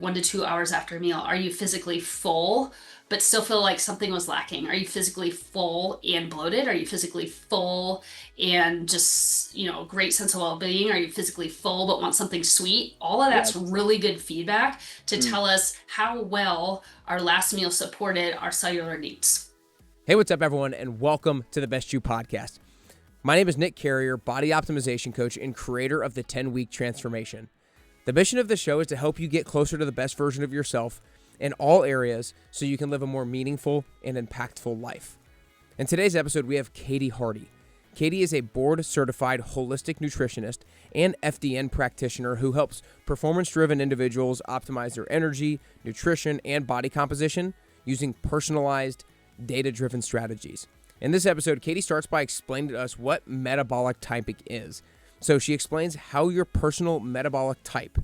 1 to 2 hours after a meal? Are you physically full, but still feel like something was lacking? Are you physically full and bloated? Are you physically full and just, great sense of well-being? Are you physically full but want something sweet? All of Yeah. that's really good feedback to Mm. tell us how well our last meal supported our cellular needs. Hey, what's up, everyone, and welcome to the Best You podcast. My name is Nick Carrier, body optimization coach and creator of the 10-Week Transformation. The mission of the show is to help you get closer to the best version of yourself in all areas so you can live a more meaningful and impactful life. In today's episode, we have Katie Hardie. Katie is a board-certified holistic nutritionist and FDN practitioner who helps performance-driven individuals optimize their energy, nutrition, and body composition using personalized, data-driven strategies. In this episode, Katie starts by explaining to us what metabolic typing is. So she explains how your personal metabolic type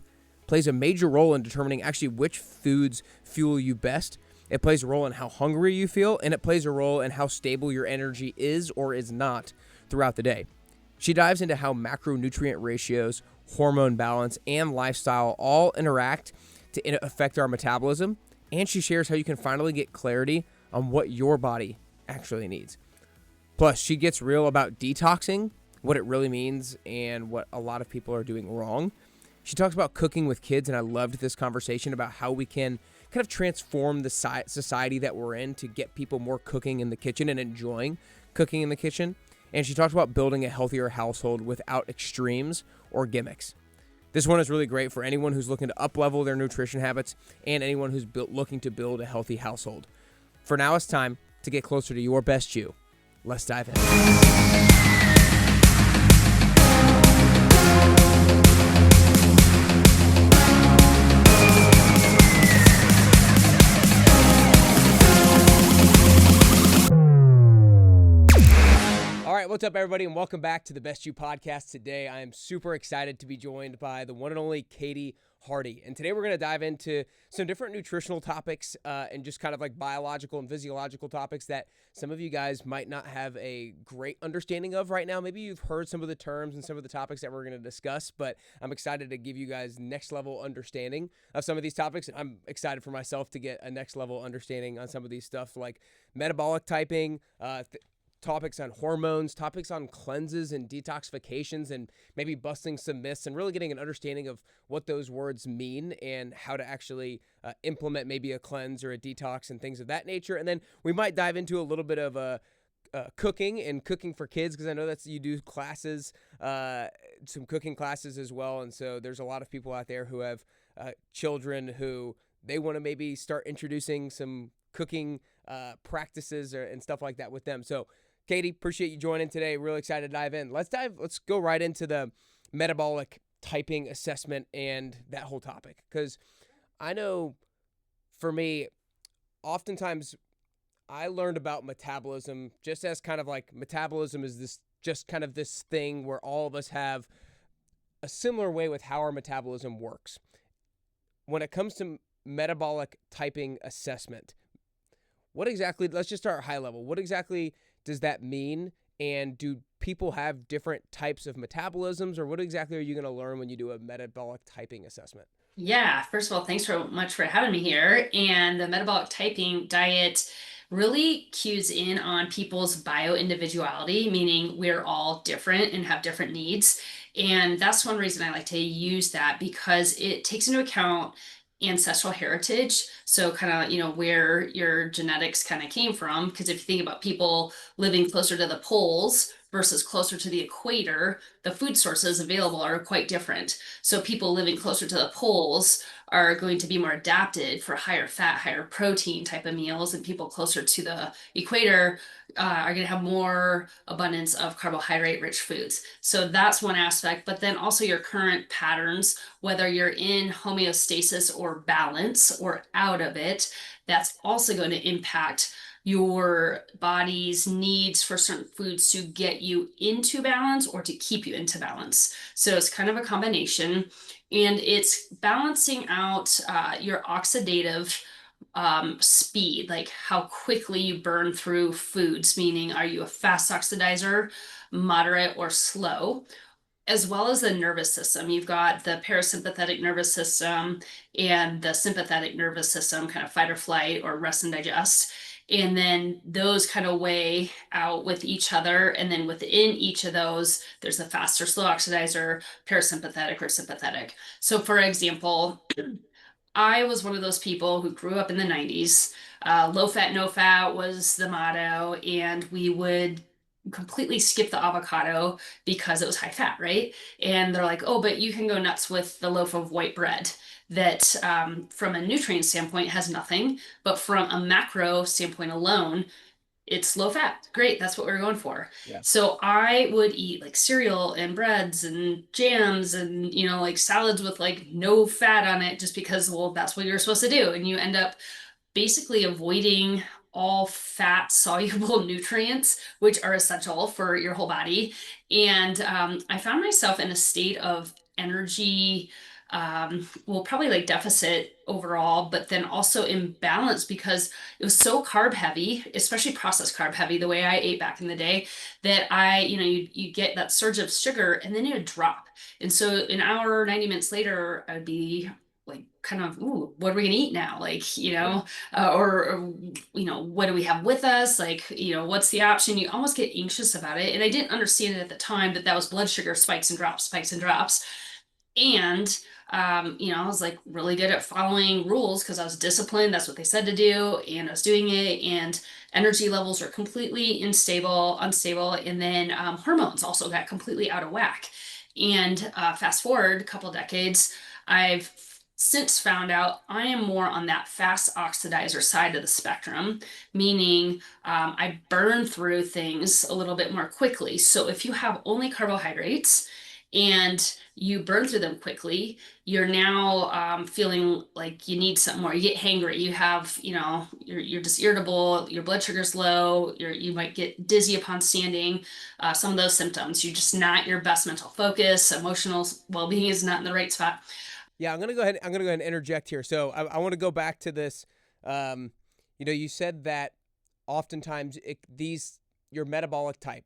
plays a major role in determining actually which foods fuel you best. It plays a role in how hungry you feel, and it plays a role in how stable your energy is or is not throughout the day. She dives into how macronutrient ratios, hormone balance, and lifestyle all interact to affect our metabolism, and she shares how you can finally get clarity on what your body actually needs. Plus, she gets real about detoxing, what it really means, and what a lot of people are doing wrong. She talks about cooking with kids, and I loved this conversation about how we can kind of transform the society that we're in to get people more cooking in the kitchen and enjoying cooking in the kitchen. And she talks about building a healthier household without extremes or gimmicks. This one is really great for anyone who's looking to up-level their nutrition habits and anyone who's looking to build a healthy household. For now, it's time to get closer to your best you. Let's dive in. All right, what's up, everybody, and welcome back to the Best You podcast. Today, I am super excited to be joined by the one and only Katie Hardie. And today we're going to dive into some different nutritional topics and just kind of like biological and physiological topics that some of you guys might not have a great understanding of right now. Maybe you've heard some of the terms and some of the topics that we're going to discuss, but I'm excited to give you guys next level understanding of some of these topics. I'm excited for myself to get a next level understanding on some of these stuff like metabolic typing, topics on hormones, topics on cleanses and detoxifications, and maybe busting some myths and really getting an understanding of what those words mean and how to actually implement maybe a cleanse or a detox and things of that nature. And then we might dive into a little bit of cooking and cooking for kids, because I know you do classes, some cooking classes as well. And so there's a lot of people out there who have children who they want to maybe start introducing some cooking practices and stuff like that with them. So Katie, appreciate you joining today. Really excited to dive in. Let's go right into the metabolic typing assessment and that whole topic. Because I know for me, oftentimes I learned about metabolism just as kind of like metabolism is this just kind of this thing where all of us have a similar way with how our metabolism works. When it comes to metabolic typing assessment, what exactly, let's just start high level. What exactly does that mean? And do people have different types of metabolisms, or what exactly are you going to learn when you do a metabolic typing assessment? Yeah, first of all, thanks so much for having me here. And the metabolic typing diet really cues in on people's bio-individuality, meaning we're all different and have different needs. And that's one reason I like to use that, because it takes into account ancestral heritage. So kind of, where your genetics kind of came from. Because if you think about people living closer to the poles versus closer to the equator, the food sources available are quite different. So people living closer to the poles are going to be more adapted for higher fat, higher protein type of meals, and people closer to the equator are going to have more abundance of carbohydrate rich foods. So that's one aspect, but then also your current patterns, whether you're in homeostasis or balance or out of it, that's also going to impact your body's needs for certain foods to get you into balance or to keep you into balance. So it's kind of a combination, and it's balancing out your oxidative speed, like how quickly you burn through foods, meaning are you a fast oxidizer, moderate, or slow? as well as the nervous system. You've got the parasympathetic nervous system and the sympathetic nervous system, kind of fight or flight or rest and digest. And then those kind of weigh out with each other. And then within each of those, there's a fast or slow oxidizer, parasympathetic or sympathetic. So, for example, I was one of those people who grew up in the 90s. Low fat, no fat was the motto, and we would completely skip the avocado because it was high fat, right? And they're like, oh, but you can go nuts with the loaf of white bread that, from a nutrient standpoint, has nothing, but from a macro standpoint alone, it's low fat. Great, that's what we are going for. Yeah. So I would eat like cereal and breads and jams and like salads with like no fat on it just because well that's what you're supposed to do and you end up basically avoiding all fat soluble nutrients, which are essential for your whole body. And I found myself in a state of energy, well, probably like deficit overall, but then also imbalance because it was so carb heavy, especially processed carb heavy, the way I ate back in the day, that you get that surge of sugar and then it would drop. And so an hour, 90 minutes later, I'd be like kind of, ooh, what are we gonna eat now? Like, Yeah. or what do we have with us? Like, what's the option? You almost get anxious about it. And I didn't understand it at the time, but that was blood sugar spikes and drops, spikes and drops. And I was like really good at following rules because I was disciplined. That's what they said to do, and I was doing it. And energy levels are completely unstable. And then hormones also got completely out of whack. And fast forward a couple decades, I've since found out I am more on that fast oxidizer side of the spectrum, meaning I burn through things a little bit more quickly. So if you have only carbohydrates, and you burn through them quickly, you're now feeling like you need something more. You get hangry. You have, you're just irritable. Your blood sugar's low. You might get dizzy upon standing. Some of those symptoms. You're just not your best mental focus. Emotional well-being is not in the right spot. Yeah, I'm gonna go ahead. I'm gonna go ahead and interject here. So I want to go back to this. You said that oftentimes your metabolic type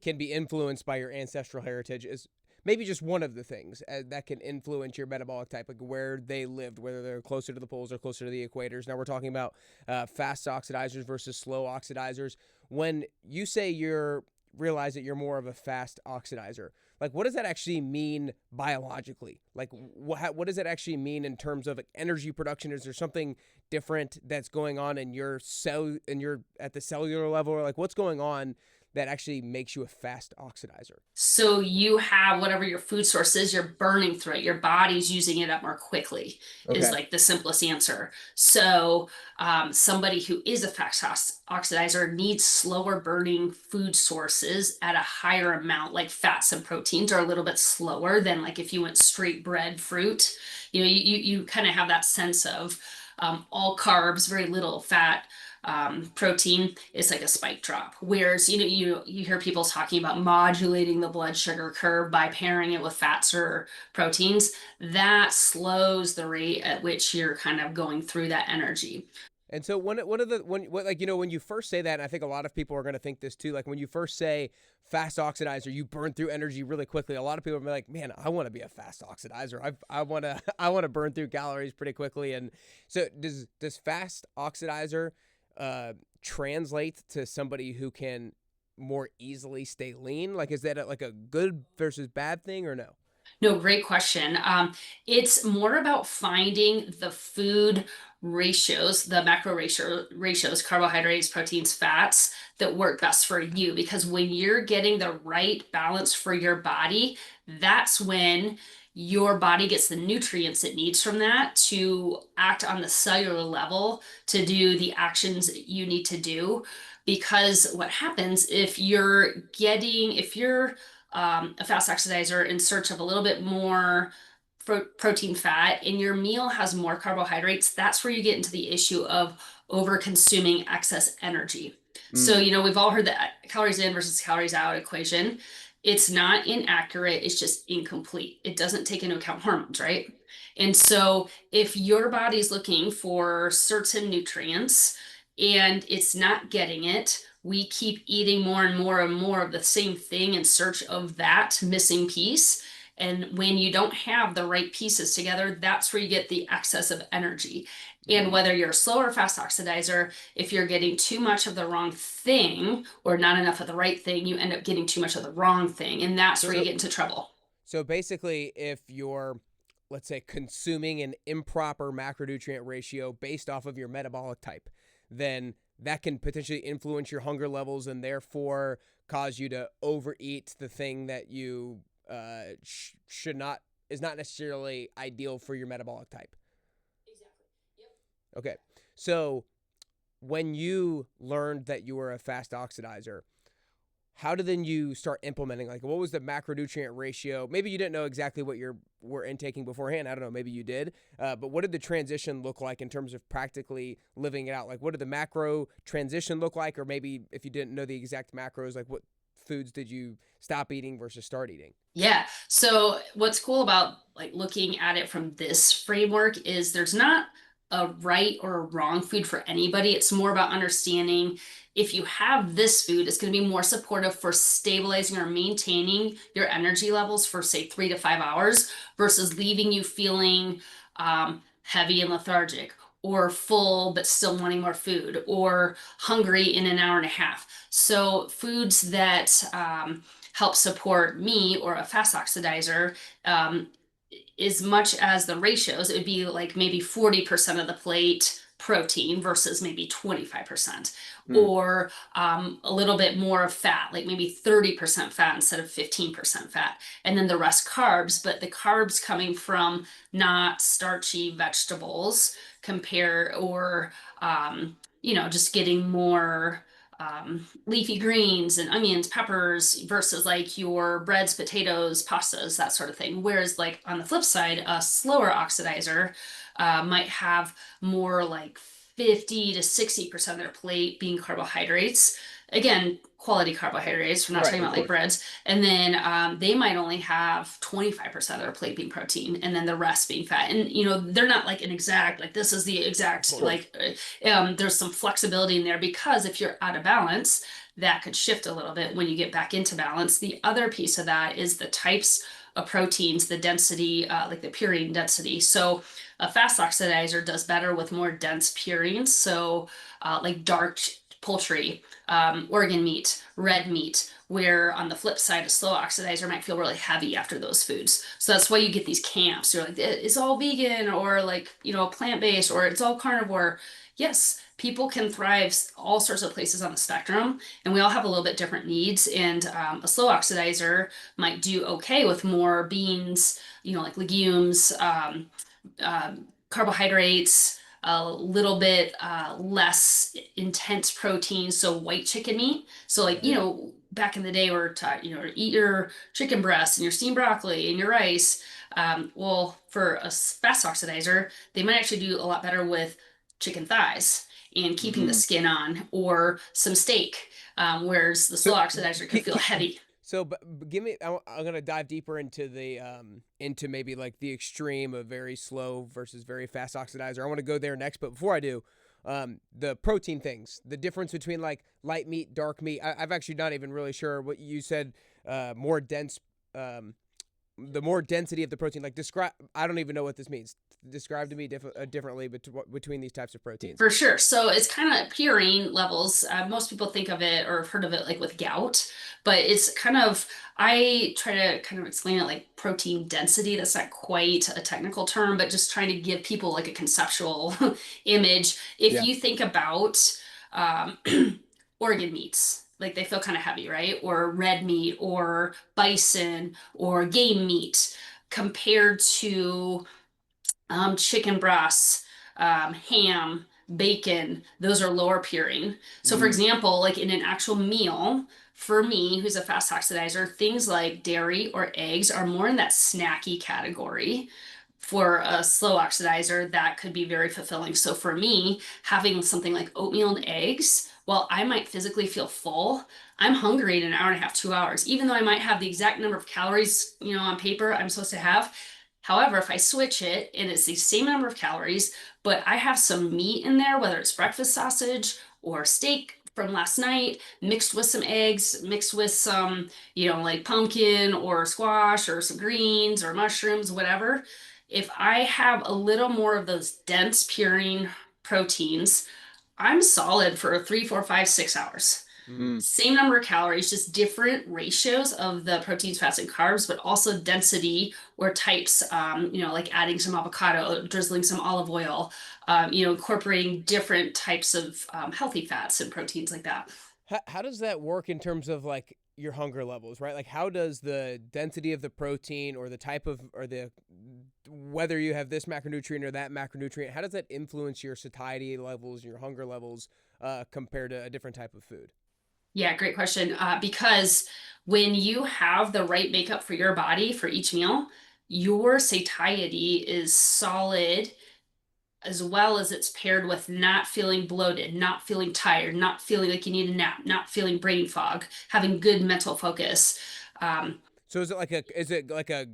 can be influenced by your ancestral heritage is maybe just one of the things that can influence your metabolic type, like where they lived, whether they're closer to the poles or closer to the equators. Now we're talking about fast oxidizers versus slow oxidizers. When you say realize that you're more of a fast oxidizer, like what does that actually mean biologically? Like what does that actually mean in terms of energy production? Is there something different that's going on in your cell, at the cellular level, or like what's going on that actually makes you a fast oxidizer? So you have whatever your food source is, you're burning through it. Your body's using it up more quickly, is Okay. like the simplest answer. So somebody who is a fast oxidizer needs slower burning food sources at a higher amount, like fats and proteins are a little bit slower than like if you went straight bread fruit. You kind of have that sense of all carbs, very little fat, protein is like a spike drop. Whereas, you hear people talking about modulating the blood sugar curve by pairing it with fats or proteins. That slows the rate at which you're kind of going through that energy. And so when you first say that, and I think a lot of people are going to think this too, like when you first say fast oxidizer, you burn through energy really quickly. A lot of people are like, man, I want to be a fast oxidizer. I want to I want to burn through calories pretty quickly. And so does fast oxidizer translate to somebody who can more easily stay lean? Like, is that like a good versus bad thing or no? No, great question. It's more about finding the food ratios, the ratios, carbohydrates, proteins, fats that work best for you. Because when you're getting the right balance for your body, that's when your body gets the nutrients it needs from that to act on the cellular level to do the actions that you need to do. Because what happens if you're a fast oxidizer in search of a little bit more protein fat and your meal has more carbohydrates, that's where you get into the issue of over consuming excess energy. So, Mm. we've all heard the calories in versus calories out equation. It's not inaccurate, it's just incomplete. It doesn't take into account hormones, right? And so, if your body's looking for certain nutrients and it's not getting it, we keep eating more and more and more of the same thing in search of that missing piece. And when you don't have the right pieces together, that's where you get the excess of energy. And Mm. whether you're a slow or fast oxidizer, if you're getting too much of the wrong thing or not enough of the right thing, you end up getting too much of the wrong thing. And that's where you So, get into trouble. so basically, if you're, let's say, consuming an improper macronutrient ratio based off of your metabolic type, then that can potentially influence your hunger levels and therefore cause you to overeat the thing that you should not, is not necessarily ideal for your metabolic type. Exactly. Yep. Okay. So when you learned that you were a fast oxidizer, how did then you start implementing, like, what was the macronutrient ratio? Maybe you didn't know exactly what you were intaking beforehand. I don't know, maybe you did. But what did the transition look like in terms of practically living it out? Like, what did the macro transition look like? Or maybe if you didn't know the exact macros, like, what foods did you stop eating versus start eating? Yeah. So what's cool about like looking at it from this framework is there's not a right or a wrong food for anybody. It's more about understanding if you have this food, it's going to be more supportive for stabilizing or maintaining your energy levels for say 3 to 5 hours versus leaving you feeling heavy and lethargic or full but still wanting more food or hungry in an hour and a half. So foods that help support me or a fast oxidizer, as much as the ratios, it would be like maybe 40% of the plate protein versus maybe 25%, Hmm. or a little bit more of fat, like maybe 30% fat instead of 15% fat, and then the rest carbs, but the carbs coming from not starchy vegetables compare or just getting more leafy greens and onions, peppers versus like your breads, potatoes, pastas, that sort of thing. Whereas, like on the flip side, a slower oxidizer might have more like 50 to 60% of their plate being carbohydrates. Again, quality carbohydrates. We're not Right, talking of about like course. breads. And then they might only have 25% of their plate being protein and then the rest being fat. And, they're not like an exact, like this is the Of exact, course. like there's some flexibility in there because if you're out of balance, that could shift a little bit when you get back into balance. The other piece of that is the types of proteins, the density, like the purine density. So a fast oxidizer does better with more dense purines. So like dark poultry, organ meat, red meat, where on the flip side, a slow oxidizer might feel really heavy after those foods. So that's why you get these camps. You're like, it's all vegan or like, plant-based or it's all carnivore. Yes, people can thrive all sorts of places on the spectrum, and we all have a little bit different needs. And a slow oxidizer might do okay with more beans, like legumes, carbohydrates, a little bit less intense protein, so white chicken meat. So like, Yeah. back in the day we are taught, eat your chicken breast and your steamed broccoli and your rice. Well, for a fast oxidizer, they might actually do a lot better with chicken thighs and keeping the Mm. skin on or some steak, whereas the So, slow oxidizer can feel heavy. but give me. I'm gonna dive deeper into the into maybe like the extreme of very slow versus very fast oxidizer. I want to go there next, but before I do, the protein things, the difference between like light meat, dark meat. I've actually not even really sure what you said. More dense. The more density of the protein. Like describe. I don't even know what this means. Describe to me differently between these types of proteins. For sure. So it's kind of purine levels. Most people think of it or have heard of it like with gout, but it's kind of, I try to kind of explain it like protein density. That's not quite a technical term, but just trying to give people like a conceptual image. If Yeah. you think about um, organ meats, like they feel kind of heavy, right? Or red meat or bison or game meat compared to chicken breasts, ham, bacon, those are lower purine. So, for Mm. example, like in an actual meal, for me, who's a fast oxidizer, things like dairy or eggs are more in that snacky category. For a slow oxidizer, that could be very fulfilling. So, for me, having something like oatmeal and eggs, while I might physically feel full, I'm hungry in an hour and a half, 2 hours, even though I might have the exact number of calories, on paper I'm supposed to have. However, if I switch it and it's the same number of calories, but I have some meat in there, whether it's breakfast sausage or steak from last night, mixed with some eggs, mixed with some, like pumpkin or squash or some greens or mushrooms, whatever. If I have a little more of those dense purine proteins, I'm solid for 3, 4, 5, 6 hours. Mm. Same number of calories, just different ratios of the proteins, fats, and carbs, but also density or types, like adding some avocado, drizzling some olive oil, incorporating different types of healthy fats and proteins like that. How does that work in terms of like your hunger levels, right? Like how does the density of the protein or the type of or the whether you have this macronutrient or that macronutrient, how does that influence your satiety levels, your hunger levels compared to a different type of food? Yeah, great question. Because when you have the right makeup for your body for each meal, your satiety is solid as well as it's paired with not feeling bloated, not feeling tired, not feeling like you need a nap, not feeling brain fog, having good mental focus. Um, So is it like a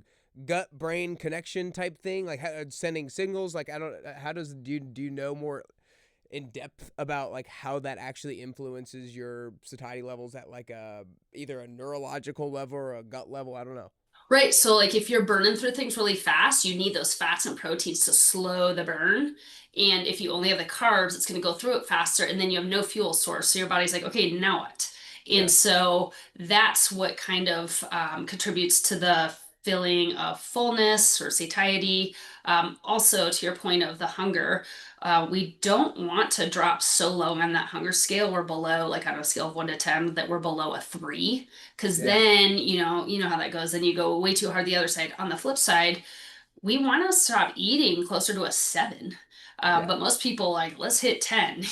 gut brain connection type thing, like sending signals? Like I don't how does do you know more in depth about like how that actually influences your satiety levels at like a either a neurological level or a gut level? I don't know. Right. So, like, if you're burning through things really fast, you need those fats and proteins to slow the burn. And if you only have the carbs, it's going to go through it faster. And then you have no fuel source. So your body's like, okay, now what? Yeah. And so that's what kind of contributes to the feeling of fullness or satiety. Also, to your point of the hunger, we don't want to drop so low on that hunger scale. We're below, like on a scale of 1 to 10, that we're below a 3 because Yeah. then you know how that goes. Then you go way too hard the other side. On the flip side, we want to stop eating closer to a 7. Yeah. But most people like, let's hit 10,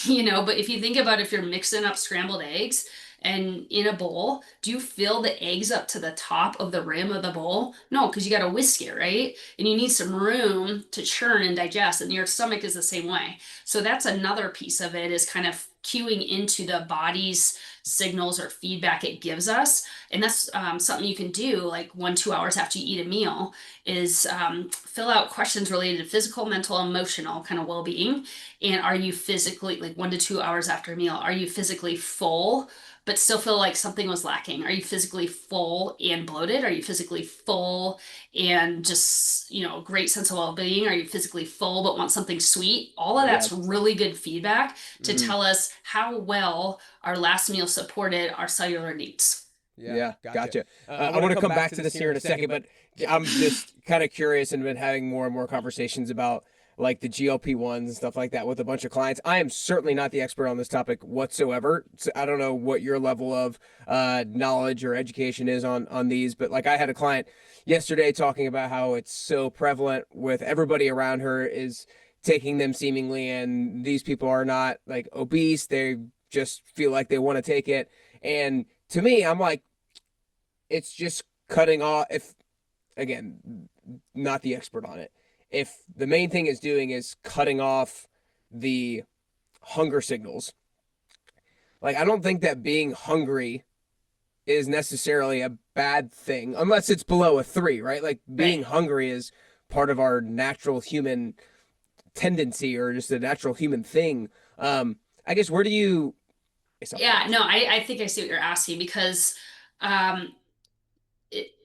But if you think about if you're mixing up scrambled eggs and in a bowl, do you fill the eggs up to the top of the rim of the bowl? No, because you got to whisk it, right? And you need some room to churn and digest, and your stomach is the same way. So that's another piece of it is kind of cueing into the body's signals or feedback it gives us. And that's something you can do like 1, 2 hours after you eat a meal is fill out questions related to physical, mental, emotional kind of well-being. And are you physically, like 1 to 2 hours after a meal, are you physically full, but still feel like something was lacking? Are you physically full and bloated? Are you physically full and just, great sense of well-being? Are you physically full but want something sweet? All of Yeah. that's really good feedback to Mm. tell us how well our last meal supported our cellular needs. Yeah. Yeah, Gotcha. gotcha. I I want to want to come come back back to to this this here here in in a a second, second, but but I'm just kind of curious and been having more and more conversations about like the GLP-1s and stuff like that with a bunch of clients. I am certainly not the expert on this topic whatsoever. So I don't know what your level of knowledge or education is on these, but like I had a client yesterday talking about how it's so prevalent with everybody around her is taking them seemingly, and these people are not like obese. They just feel like they want to take it. And to me, I'm like, it's just cutting off. If again, not the expert on it, if the main thing is doing is cutting off the hunger signals, like I don't think that being hungry is necessarily a bad thing unless it's below a 3, right? Like being Right. hungry is part of our natural human tendency or just a natural human thing. I guess where do you stop Yeah, that? no, I think I see what you're asking because um,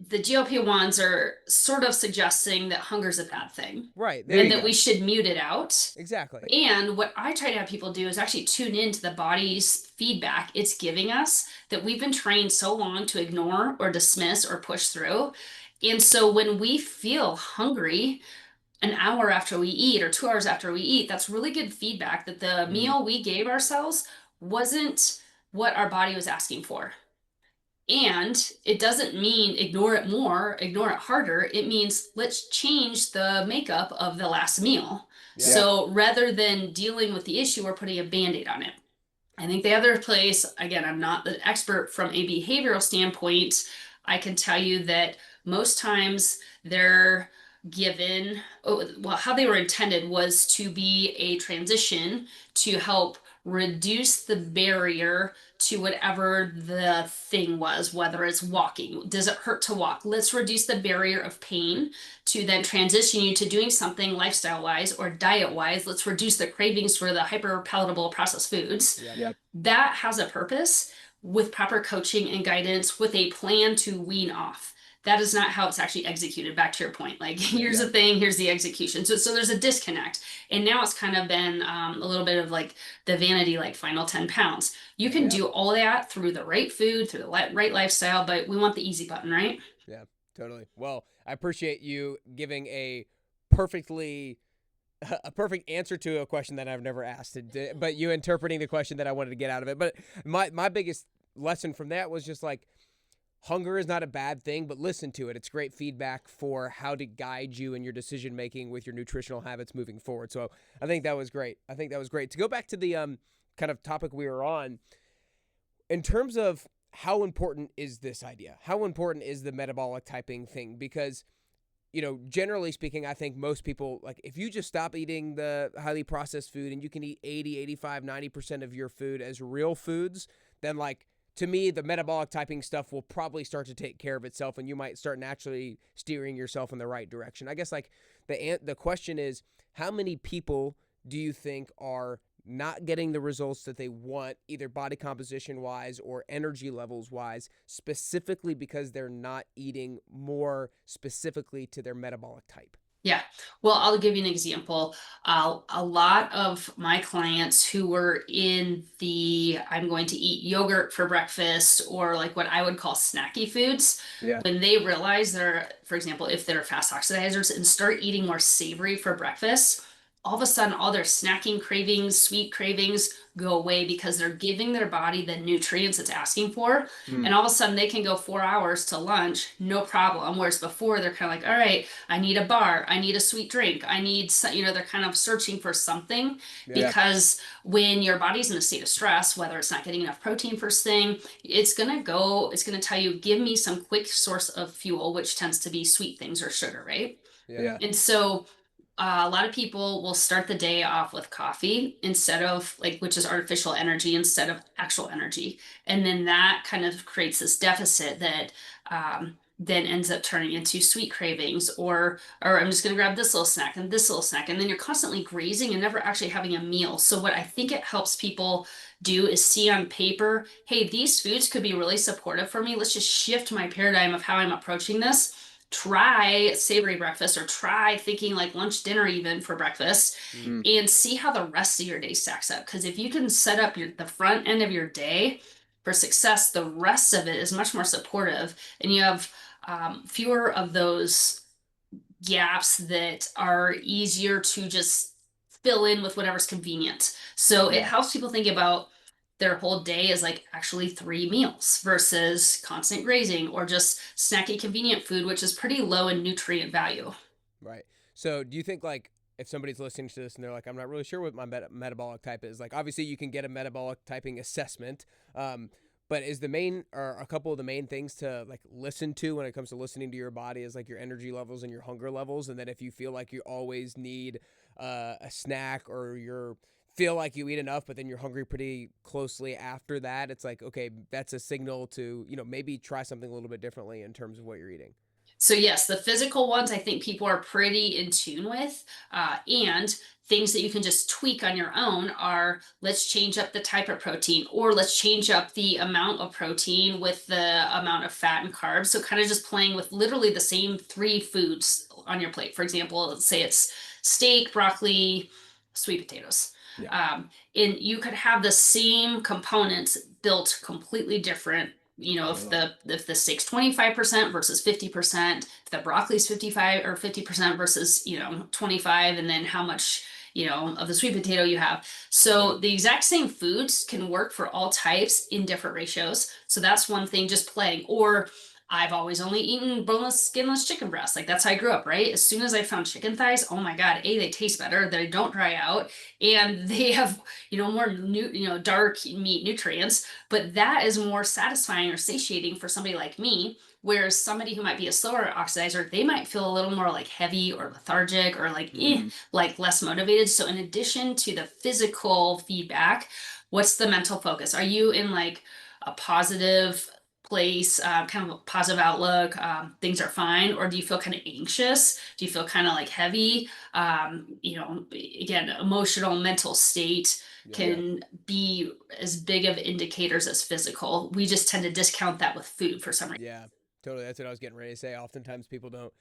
the GLP-1s are sort of suggesting that hunger's a bad thing Right. There There and you you that we go. go. should mute it out. Exactly. And what I try to have people do is actually tune into the body's feedback it's giving us that we've been trained so long to ignore or dismiss or push through. And so when we feel hungry an hour after we eat or 2 hours after we eat, that's really good feedback that the Mm, meal we gave ourselves wasn't what our body was asking for. And it doesn't mean ignore it more, ignore it harder. It means let's change the makeup of the last meal. Yeah. yeah. So rather than dealing with the issue, we're putting a band-aid on it. I think the other place, again, I'm not the expert from a behavioral standpoint. I can tell you that most times they're given, oh, well, how they were intended was to be a transition to help reduce the barrier to whatever the thing was, whether it's walking. Does it hurt to walk? Let's reduce the barrier of pain to then transition you to doing something lifestyle wise or diet wise. Let's reduce the cravings for the hyper palatable processed foods. Yep. Yep. That has a purpose with proper coaching and guidance with a plan to wean off. That is not how it's actually executed. Back to your point, like here's Yeah. the thing, here's the execution. So there's a disconnect, and now it's kind of been a little bit of like the vanity, like final 10 pounds. You can Yeah. do all that through the right food, through the right lifestyle, but we want the easy button, right? Yeah, totally. Well, I appreciate you giving perfectly a perfect answer to a question that I've never asked, but you interpreting the question that I wanted to get out of it. But my biggest lesson from that was just like, hunger is not a bad thing, but listen to it. It's great feedback for how to guide you in your decision making with your nutritional habits moving forward. So I think that was great. To go back to the kind of topic we were on, in terms of how important is this idea? How important is the metabolic typing thing? Because, generally speaking, I think most people, like, if you just stop eating the highly processed food and you can eat 80, 85, 90% of your food as real foods, then, like, to me, the metabolic typing stuff will probably start to take care of itself, and you might start naturally steering yourself in the right direction. I guess, like, the question is, how many people do you think are not getting the results that they want, either body composition wise or energy levels wise, specifically because they're not eating more specifically to their metabolic type? Yeah. Well, I'll give you an example. A lot of my clients who were in the I'm going to eat yogurt for breakfast or like what I would call snacky foods, Yeah. when they realize they're, for example, if they're fast oxidizers and start eating more savory for breakfast, all of a sudden all their snacking cravings, sweet cravings go away because they're giving their body the nutrients it's asking for. Hmm. And all of a sudden they can go 4 hours to lunch, no problem. Whereas before they're kind of like, all right, I need a bar, I need a sweet drink, I need, they're kind of searching for something Yeah. because when your body's in a state of stress, whether it's not getting enough protein first thing, it's going to tell you, give me some quick source of fuel, which tends to be sweet things or sugar, right? Yeah. And so a lot of people will start the day off with coffee instead of like, which is artificial energy instead of actual energy. And then that kind of creates this deficit that then ends up turning into sweet cravings or I'm just going to grab this little snack and this little snack. And then you're constantly grazing and never actually having a meal. So what I think it helps people do is see on paper, hey, these foods could be really supportive for me. Let's just shift my paradigm of how I'm approaching this. Try savory breakfast or try thinking like lunch, dinner, even for breakfast, Hmm. and see how the rest of your day stacks up. Because if you can set up the front end of your day for success, the rest of it is much more supportive, and you have fewer of those gaps that are easier to just fill in with whatever's convenient. So it Yeah. helps people think about their whole day as like actually 3 meals versus constant grazing or just snacky convenient food, which is pretty low in nutrient value. Right. So do you think, like, if somebody's listening to this and they're like, I'm not really sure what my metabolic type is, like, obviously you can get a metabolic typing assessment, but is the main or a couple of the main things to like listen to when it comes to listening to your body is like your energy levels and your hunger levels, and then if you feel like you always need a snack or you're feel like you eat enough but then you're hungry pretty closely after that, it's like, okay, that's a signal to maybe try something a little bit differently in terms of what you're eating. So yes, the physical ones I think people are pretty in tune with, and things that you can just tweak on your own are let's change up the type of protein, or let's change up the amount of protein with the amount of fat and carbs. So kind of just playing with literally the same 3 foods on your plate. For example, let's say it's steak, broccoli, sweet potatoes. Yeah. And you could have the same components built completely different. If the steak's 25% versus 50%, if the broccoli's 55 or 50% versus 25, and then how much of the sweet potato you have. So the exact same foods can work for all types in different ratios. So that's one thing, just playing. Or I've always only eaten boneless, skinless chicken breasts. Like that's how I grew up, right? As soon as I found chicken thighs, oh my God, A, they taste better, they don't dry out, and they have, more dark meat nutrients, but that is more satisfying or satiating for somebody like me. Whereas somebody who might be a slower oxidizer, they might feel a little more like heavy or lethargic or like, Mm-hmm. like less motivated. So in addition to the physical feedback, what's the mental focus? Are you in like a positive place, kind of a positive outlook, things are fine, or do you feel kind of anxious? Do you feel kind of like heavy? Again, emotional, mental state Yeah. can be as big of indicators as physical. We just tend to discount that with food for some reason. Yeah, totally. That's what I was getting ready to say. Oftentimes people don't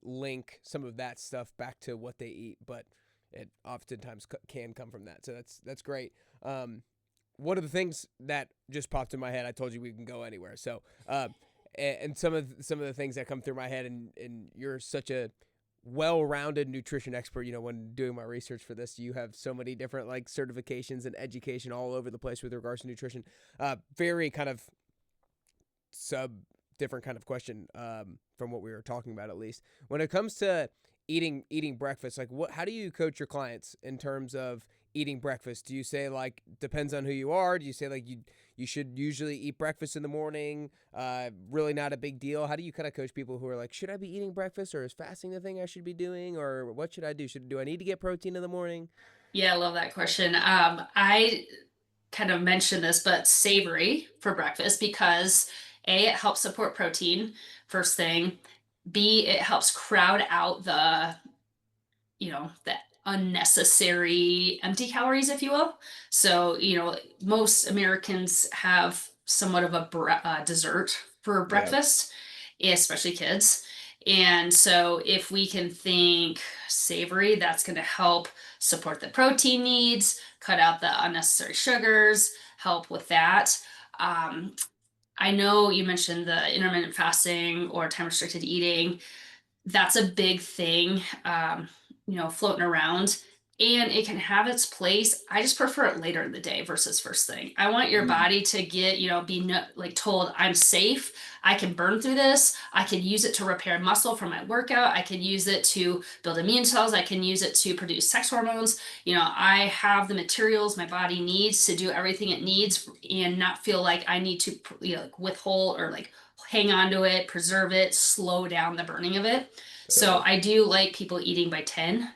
link some of that stuff back to what they eat, but it oftentimes can come from that. So that's great. One of the things that just popped in my head, I told you we can go anywhere. So, and some of the things that come through my head, and you're such a well-rounded nutrition expert. When doing my research for this, you have so many different like certifications and education all over the place with regards to nutrition. Very kind of different kind of question from what we were talking about, at least when it comes to eating breakfast. Like, how do you coach your clients in terms of eating breakfast? Do you say like depends on who you are? Do you say like you should usually eat breakfast in the morning, really not a big deal? How do you kind of coach people who are like, should I be eating breakfast, or is fasting the thing I should be doing, or what should I do? Do I need to get protein in the morning? Yeah, I love that question. I kind of mentioned this, but savory for breakfast because A, it helps support protein, first thing. B, it helps crowd out the unnecessary empty calories, if you will. So, most Americans have somewhat of a dessert for Yeah. breakfast, especially kids. And so, if we can think savory, that's going to help support the protein needs, cut out the unnecessary sugars, help with that. Um, I know you mentioned the intermittent fasting or time restricted eating. That's a big thing, floating around. And it can have its place. I just prefer it later in the day versus first thing. I want your Mm. body to get, be like told I'm safe. I can burn through this. I can use it to repair muscle from my workout. I can use it to build immune cells. I can use it to produce sex hormones. I have the materials my body needs to do everything it needs and not feel like I need to, like withhold or like hang on to it, preserve it, slow down the burning of it. So Totally. I do like people eating by 10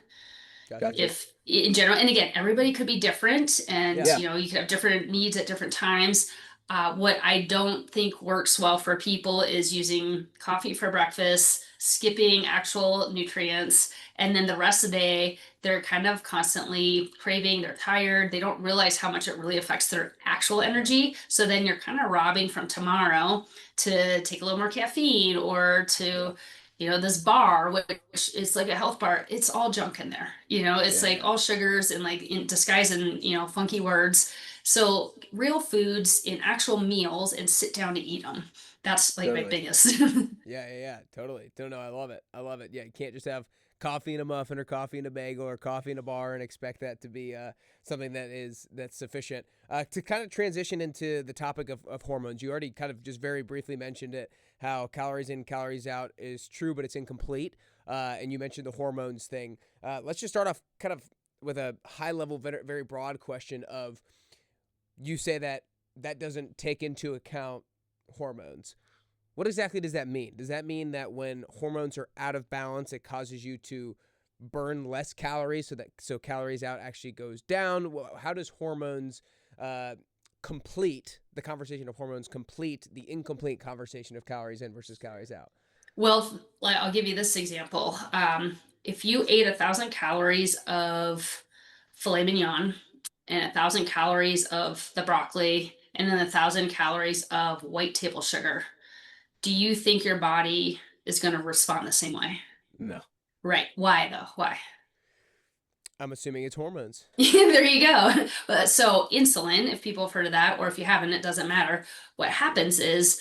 Gotcha. Gotcha. if in general, and again, everybody could be different and Yeah. Yeah. you could have different needs at different times. What I don't think works well for people is using coffee for breakfast, skipping actual nutrients, and then the rest of the day they're kind of constantly craving, they're tired, they don't realize how much it really affects their actual Yeah. energy. So then you're kind of robbing from tomorrow to take a little more caffeine or Yeah. to this bar, which is like a health bar, it's all junk in there. It's Yeah. like all sugars and like in disguise and, funky words. So real foods in actual meals and sit down to eat them. That's like my Totally. biggest. Yeah, totally. Don't know. I love it. I love it. Yeah, you can't just have coffee in a muffin or coffee in a bagel or coffee in a bar and expect that to be something that's sufficient. To kind of transition into the topic of hormones, you already kind of just very briefly mentioned it, how calories in, calories out is true, but it's incomplete. And you mentioned the hormones thing. Let's just start off kind of with a high level, very, very broad question of, you say that doesn't take into account hormones. What exactly does that mean? Does that mean that when hormones are out of balance, it causes you to burn less calories, so calories out actually goes down? How does hormones complete the conversation of hormones, complete the incomplete conversation of calories in versus calories out? Well, like, I'll give you this example. If you ate 1,000 calories of filet mignon and 1,000 calories of the broccoli and then 1,000 calories of white table sugar, do you think your body is going to respond the same way? No. Right. Why though? Why? I'm assuming it's hormones. There you go. So insulin, if people have heard of that, or if you haven't, it doesn't matter. What happens is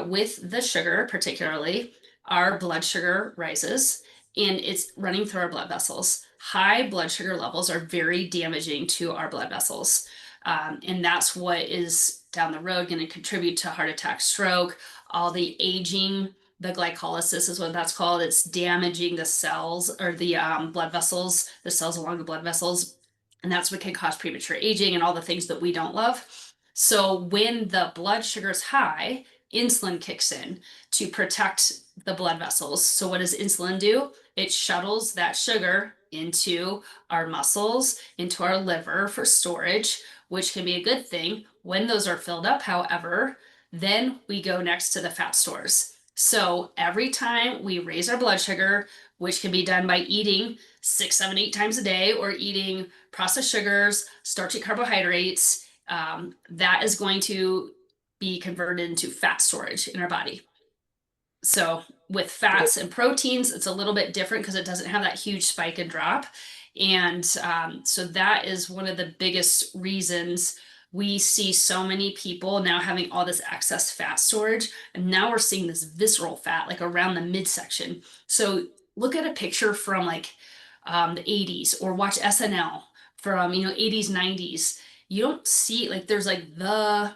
with the sugar, particularly, our blood sugar rises and it's running through our blood vessels. High blood sugar levels are very damaging to our blood vessels. And that's what is down the road going to contribute to heart attack, stroke, all the aging, the glycolysis is what that's called. It's damaging the cells or the blood vessels, the cells along the blood vessels. And that's what can cause premature aging and all the things that we don't love. So when the blood sugar is high, insulin kicks in to protect the blood vessels. So what does insulin do? It shuttles that sugar into our muscles, into our liver for storage, which can be a good thing. When those are filled up, however, then we go next to the fat stores. So every time we raise our blood sugar, which can be done by eating 6, 7, 8 times a day or eating processed sugars, starchy carbohydrates, that is going to be converted into fat storage in our body. So with fats and proteins, it's a little bit different because it doesn't have that huge spike and drop. And so that is one of the biggest reasons we see so many people now having all this excess fat storage. And now we're seeing this visceral fat, like around the midsection. So look at a picture from like the 80s or watch SNL from, 80s, 90s. You don't see like there's like the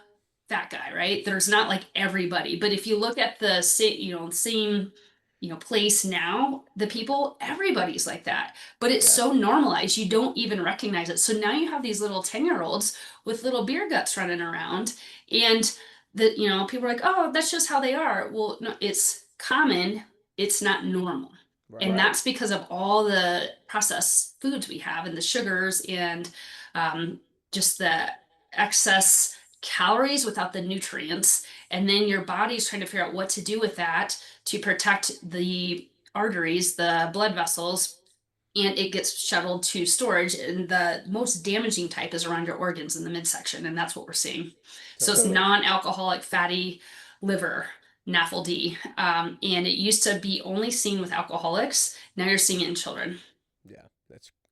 fat guy, right? There's not like everybody, but if you look at the same place now, the people, everybody's like that, but it's Yeah. so normalized you don't even recognize it. So now you have these little 10-year-olds with little beer guts running around, and people are like, oh, that's just how they are. Well, no, it's common, it's not normal. Right. And Right. that's because of all the processed foods we have and the sugars and just the excess calories without the nutrients. And then your body's trying to figure out what to do with that to protect the arteries, the blood vessels, and it gets shuttled to storage. And the most damaging type is around your organs in the midsection. And that's what we're seeing. So it's Totally. Totally. non-alcoholic fatty liver, NAFLD. And it used to be only seen with alcoholics. Now you're seeing it in children. Yeah,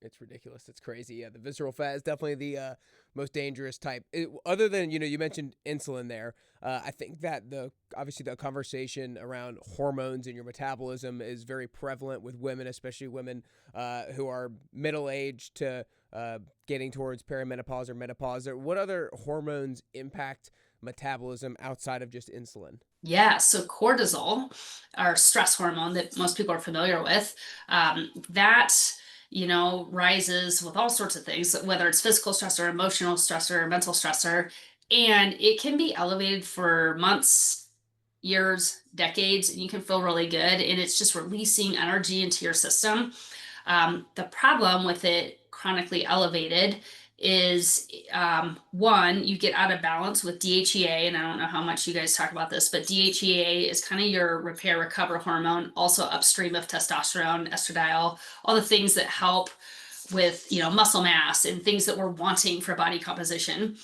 it's ridiculous. It's crazy. Yeah, the visceral fat is definitely the most dangerous type. Other than you mentioned insulin there. I think that obviously the conversation around hormones and your metabolism is very prevalent with women, especially women who are middle aged to getting towards perimenopause or menopause. Or what other hormones impact metabolism outside of just insulin? Yeah, so cortisol, our stress hormone that most people are familiar with, that rises with all sorts of things, whether it's physical stressor, emotional stressor, mental stressor, and it can be elevated for months, years, decades, and you can feel really good, and it's just releasing energy into your system. The problem with it chronically elevated is one, you get out of balance with DHEA, and I don't know how much you guys talk about this, but DHEA is kind of your repair recover hormone, also upstream of testosterone, estradiol, all the things that help with muscle mass and things that we're wanting for body composition.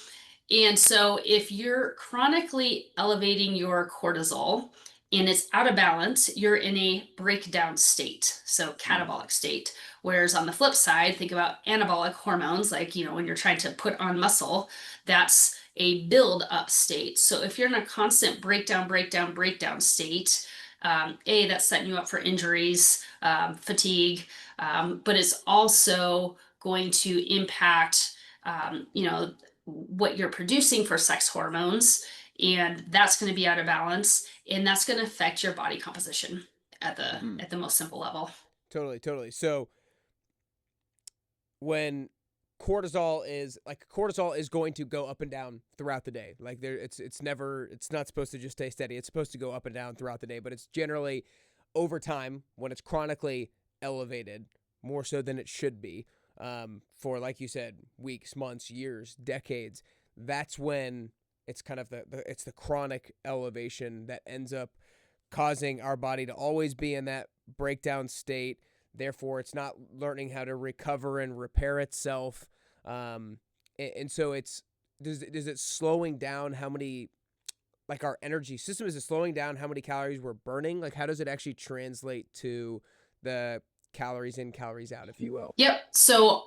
And so if you're chronically elevating your cortisol and it's out of balance, you're in a breakdown state, so catabolic state. Whereas on the flip side, think about anabolic hormones, like, when you're trying to put on muscle, that's a build up state. So if you're in a constant breakdown, breakdown, breakdown state, that's setting you up for injuries, fatigue, but it's also going to impact, what you're producing for sex hormones, and that's going to be out of balance, and that's going to affect your body composition at the Mm-hmm. at the most simple level. Totally. So when cortisol is going to go up and down throughout the day. Like it's not supposed to just stay steady. It's supposed to go up and down throughout the day, but it's generally over time when it's chronically elevated more so than it should be. For, like you said, weeks, months, years, decades, that's when it's kind of it's the chronic elevation that ends up causing our body to always be in that breakdown state. Therefore, it's not learning how to recover and repair itself. And so does it slowing down how many, like our energy system, is it slowing down how many calories we're burning? Like how does it actually translate to the calories in, calories out, if you will. Yep. So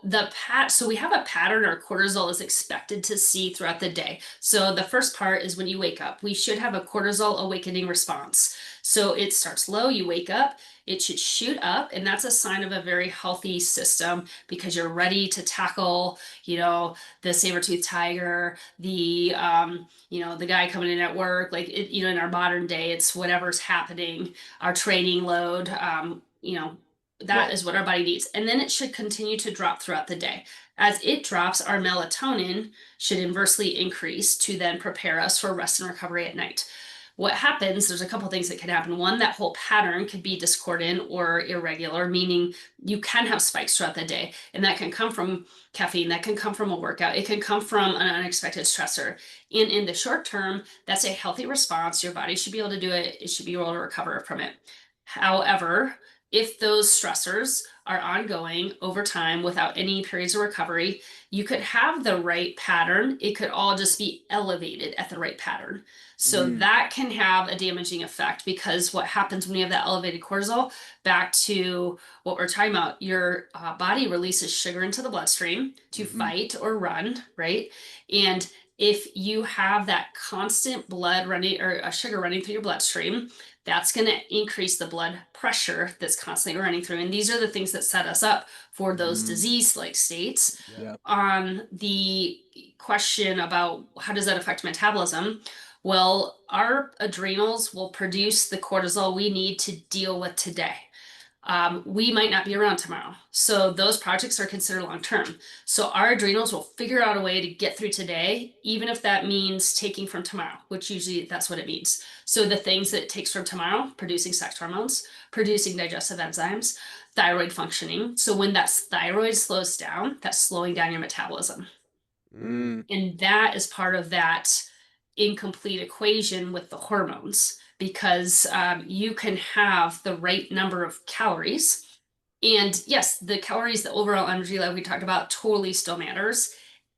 we have a pattern our cortisol is expected to see throughout the day. So the first part is when you wake up. We should have a cortisol awakening response. So it starts low, you wake up, it should shoot up, and that's a sign of a very healthy system because you're ready to tackle, the saber-toothed tiger, the guy coming in at work, like in our modern day, it's whatever's happening, our training load, that Right. is what our body needs. And then it should continue to drop throughout the day. As it drops, our melatonin should inversely increase to then prepare us for rest and recovery at night. What happens, there's a couple things that can happen. One, that whole pattern could be discordant or irregular, meaning you can have spikes throughout the day. And that can come from caffeine, that can come from a workout, it can come from an unexpected stressor. And in the short term, that's a healthy response. Your body should be able to do it, it should be able to recover from it. However, if those stressors are ongoing over time without any periods of recovery, you could have the right pattern. It could all just be elevated at the right pattern. So that can have a damaging effect because what happens when you have that elevated cortisol, back to what we're talking about, your body releases sugar into the bloodstream to fight or run, right? And if you have that constant blood running or sugar running through your bloodstream, that's going to increase the blood pressure that's constantly running through. And these are the things that set us up for those disease-like states. Yeah. On the question about how does that affect metabolism? Well, our adrenals will produce the cortisol we need to deal with today. We might not be around tomorrow. So those projects are considered long-term. So our adrenals will figure out a way to get through today, even if that means taking from tomorrow, which usually that's what it means. So the things that it takes from tomorrow, producing sex hormones, producing digestive enzymes, thyroid functioning. So when that thyroid slows down, that's slowing down your metabolism. And that is part of that incomplete equation with the hormones because you can have the right number of calories. And yes, the calories, the overall energy level we talked about totally still matters.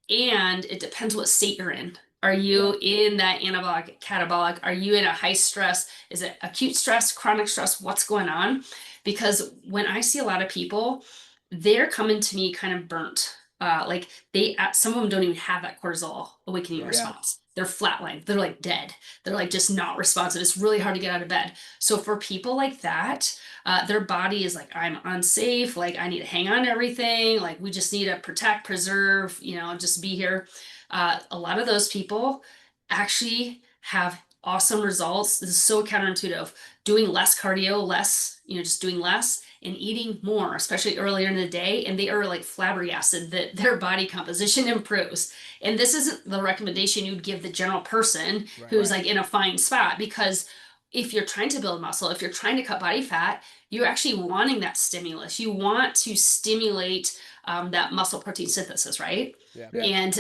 And it depends what state you're in. Are you in that anabolic, catabolic? Are you in a high stress? Is it acute stress, chronic stress? What's going on? Because when I see a lot of people, they're coming to me kind of burnt. Like some of them don't even have that cortisol awakening response. They're flatlined. They're like dead. They're like just not responsive. It's really hard to get out of bed. So for people like that, their body is like, I'm unsafe. Like I need to hang on to everything. Like we just need to protect, preserve, just be here. A lot of those people actually have awesome results. This is so counterintuitive. Doing less cardio, just doing less and eating more, especially earlier in the day. And they are like flabbergasted that their body composition improves. And this isn't the recommendation you'd give the general person who's like in a fine spot, because if you're trying to build muscle, if you're trying to cut body fat, you're actually wanting that stimulus. You want to stimulate that muscle protein synthesis, right? And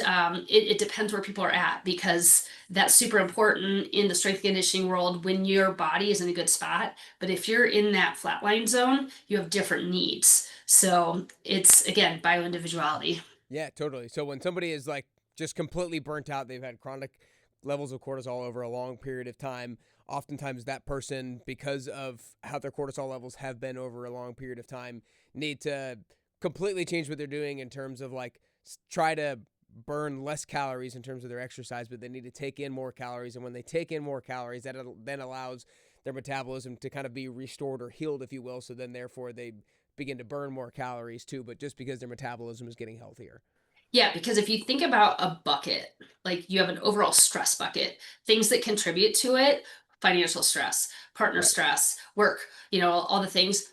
it depends where people are at, because that's super important in the strength conditioning world when your body is in a good spot. But if you're in that flatline zone, you have different needs. So it's, again, bio-individuality. Yeah, totally. So when somebody is like just completely burnt out, they've had chronic levels of cortisol over a long period of time, oftentimes that person, because of how their cortisol levels have been over a long period of time, need to completely change what they're doing in terms of like try to burn less calories in terms of their exercise, but they need to take in more calories. And when they take in more calories, that then allows their metabolism to kind of be restored or healed, if you will. So then therefore they begin to burn more calories too, but just because their metabolism is getting healthier. Yeah, because if you think about a bucket, like you have an overall stress bucket, things that contribute to it, financial stress, partner stress, work, all the things.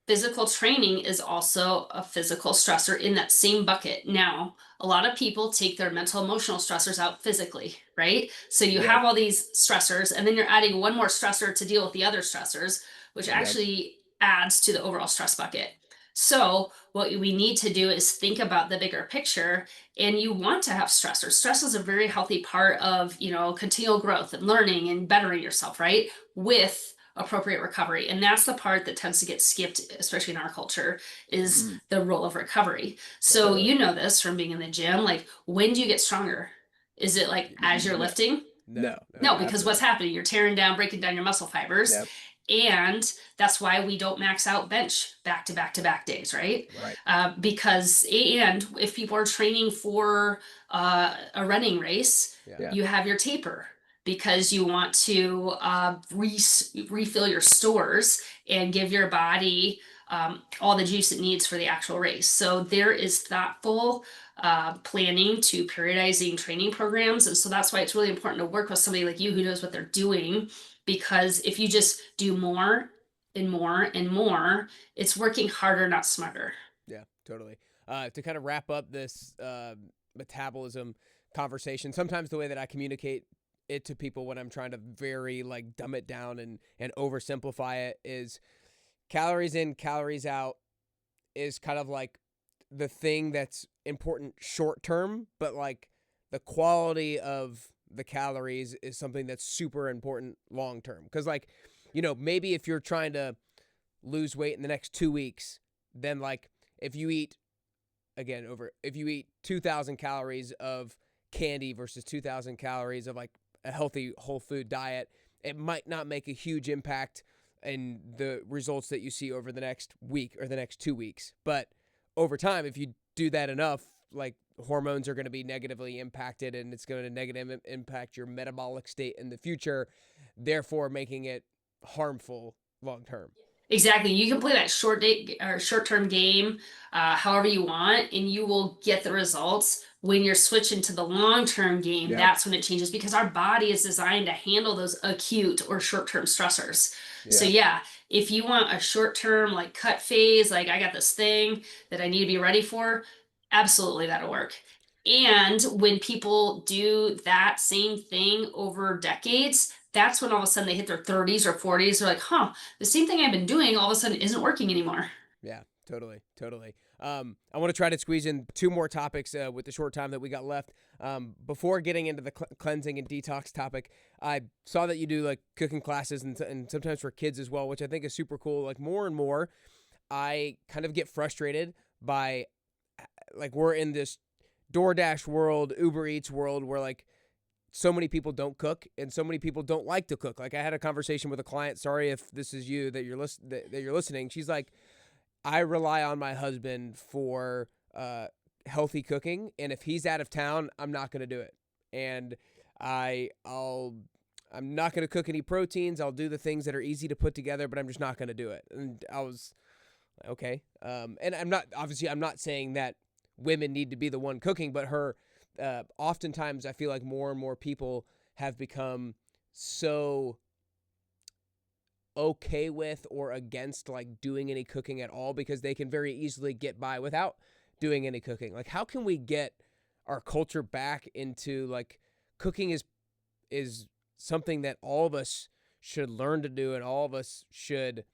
Physical training is also a physical stressor in that same bucket. Now, a lot of people take their mental emotional stressors out physically, right? So you have all these stressors, and then you're adding one more stressor to deal with the other stressors, which actually adds to the overall stress bucket. So what we need to do is think about the bigger picture, and you want to have stressors. Stress is a very healthy part of, continual growth and learning and bettering yourself, right? With appropriate recovery. And that's the part that tends to get skipped, especially in our culture, is the role of recovery. So you know this from being in the gym, like when do you get stronger? Is it like as you're lifting? No, No, because what's happening? You're tearing down, breaking down your muscle fibers. And that's why we don't max out bench back to back to back days, right? Right. Because, and if people are training for a running race, Yeah. you have your taper because you want to refill your stores and give your body all the juice it needs for the actual race. So there is thoughtful planning to periodizing training programs. And so that's why it's really important to work with somebody like you who knows what they're doing. Because if you just do more and more and more, it's working harder, not smarter. Yeah, totally. To kind of wrap up this metabolism conversation, sometimes the way that I communicate it to people when I'm trying to very like dumb it down and oversimplify it is calories in, calories out is kind of like the thing that's important short term, but like the quality of the calories is something that's super important long term. Because like, maybe if you're trying to lose weight in the next 2 weeks, then like if you eat 2,000 calories of candy versus 2,000 calories of like a healthy whole food diet, it might not make a huge impact in the results that you see over the next week or the next 2 weeks. But over time, if you do that enough, like hormones are going to be negatively impacted and it's going to negatively impact your metabolic state in the future, therefore making it harmful long term. Exactly. You can play that short-term game however you want, and you will get the results. When you're switching to the long-term game, Yep. that's when it changes because our body is designed to handle those acute or short-term stressors. So yeah, if you want a short-term like cut phase, like I got this thing that I need to be ready for, absolutely that'll work. And when people do that same thing over decades, that's when all of a sudden they hit their 30s or 40s. They're like, huh, the same thing I've been doing all of a sudden isn't working anymore. Yeah, totally. I want to try to squeeze in 2 more topics with the short time that we got left. Before getting into the cleansing and detox topic, I saw that you do like cooking classes and sometimes for kids as well, which I think is super cool. Like more and more, I kind of get frustrated by like we're in this DoorDash world, Uber Eats world where like so many people don't cook and so many people don't like to cook. Like I had a conversation with a client, sorry if this is you that you're listening. She's like, I rely on my husband for healthy cooking, and if he's out of town, I'm not going to do it. And I'm not going to cook any proteins. I'll do the things that are easy to put together, but I'm just not going to do it. And I was okay. And I'm not saying that women need to be the one cooking, but oftentimes I feel like more and more people have become so okay with or against like doing any cooking at all because they can very easily get by without doing any cooking. Like how can we get our culture back into like cooking is something that all of us should learn to do and all of us should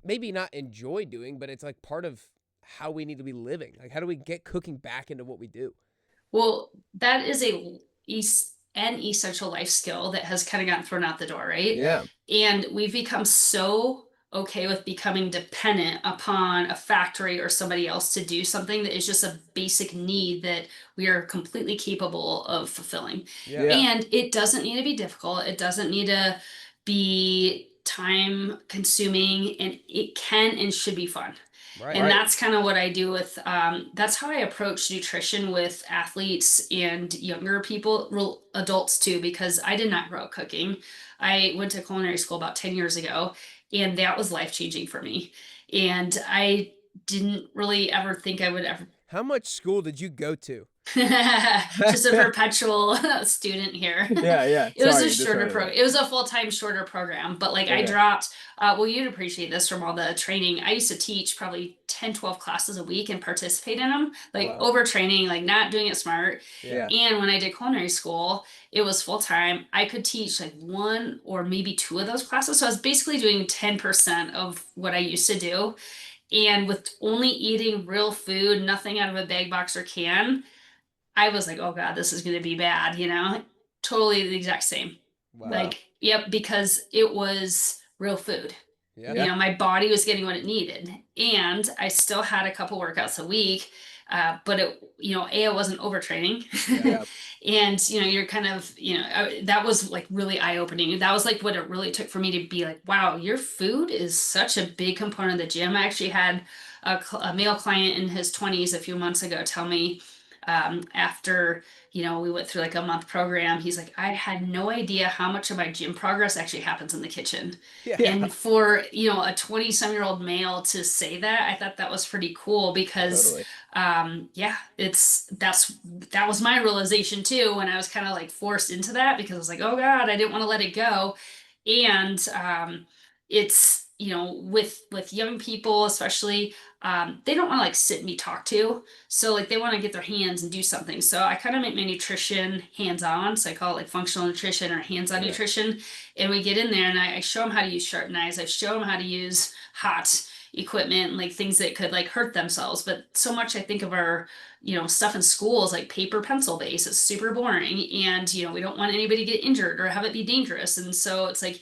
maybe not enjoy doing, but it's like part of how we need to be living. Like how do we get cooking back into what we do? Well, that is an essential life skill that has kind of gotten thrown out the door, right? Yeah. And we've become so okay with becoming dependent upon a factory or somebody else to do something that is just a basic need that we are completely capable of fulfilling. Yeah. And it doesn't need to be difficult. It doesn't need to be time consuming, and it can and should be fun. Right. And that's kind of what I do with, that's how I approach nutrition with athletes and younger people, real adults too, because I did not grow up cooking. I went to culinary school about 10 years ago, and that was life changing for me. And I didn't really ever think I would ever. How much school did you go to? Just a perpetual student here. Yeah. It was Sorry, a just shorter wanted to- it was a full-time shorter program, but like I Okay. dropped well, you'd appreciate this from all the training. I used to teach probably 10, 12 classes a week and participate in them, like Wow. overtraining, like not doing it smart. Yeah. And when I did culinary school, it was full-time. I could teach like 1 or maybe 2 of those classes. So I was basically doing 10% of what I used to do. And with only eating real food, nothing out of a bag, box, or can, I was like, oh God, this is going to be bad, Totally the exact same. Wow. Like, yep, because it was real food. Yeah. My body was getting what it needed. And I still had a couple workouts a week. But I wasn't overtraining. Yeah. Yeah, And, you're kind of, that was like really eye-opening. That was like what it really took for me to be like, wow, your food is such a big component of the gym. I actually had a male client in his 20s a few months ago tell me, after, we went through like a month program, he's like, I had no idea how much of my gym progress actually happens in the kitchen. Yeah. yeah, And for, a 20-some-year-old male to say that, I thought that was pretty cool because, totally. yeah, that was my realization too when I was kind of like forced into that because I was like, oh God, I didn't want to let it go. And it's, with young people especially, they don't want to like sit and be talked to. So like they want to get their hands and do something. So I kind of make my nutrition hands-on. So I call it like functional nutrition or hands-on Yeah, nutrition. And we get in there and I show them how to use sharp knives. I show them how to use hot equipment and like things that could like hurt themselves. But so much I think of our, stuff in school is like paper pencil base. It's super boring. And, we don't want anybody to get injured or have it be dangerous. And so it's like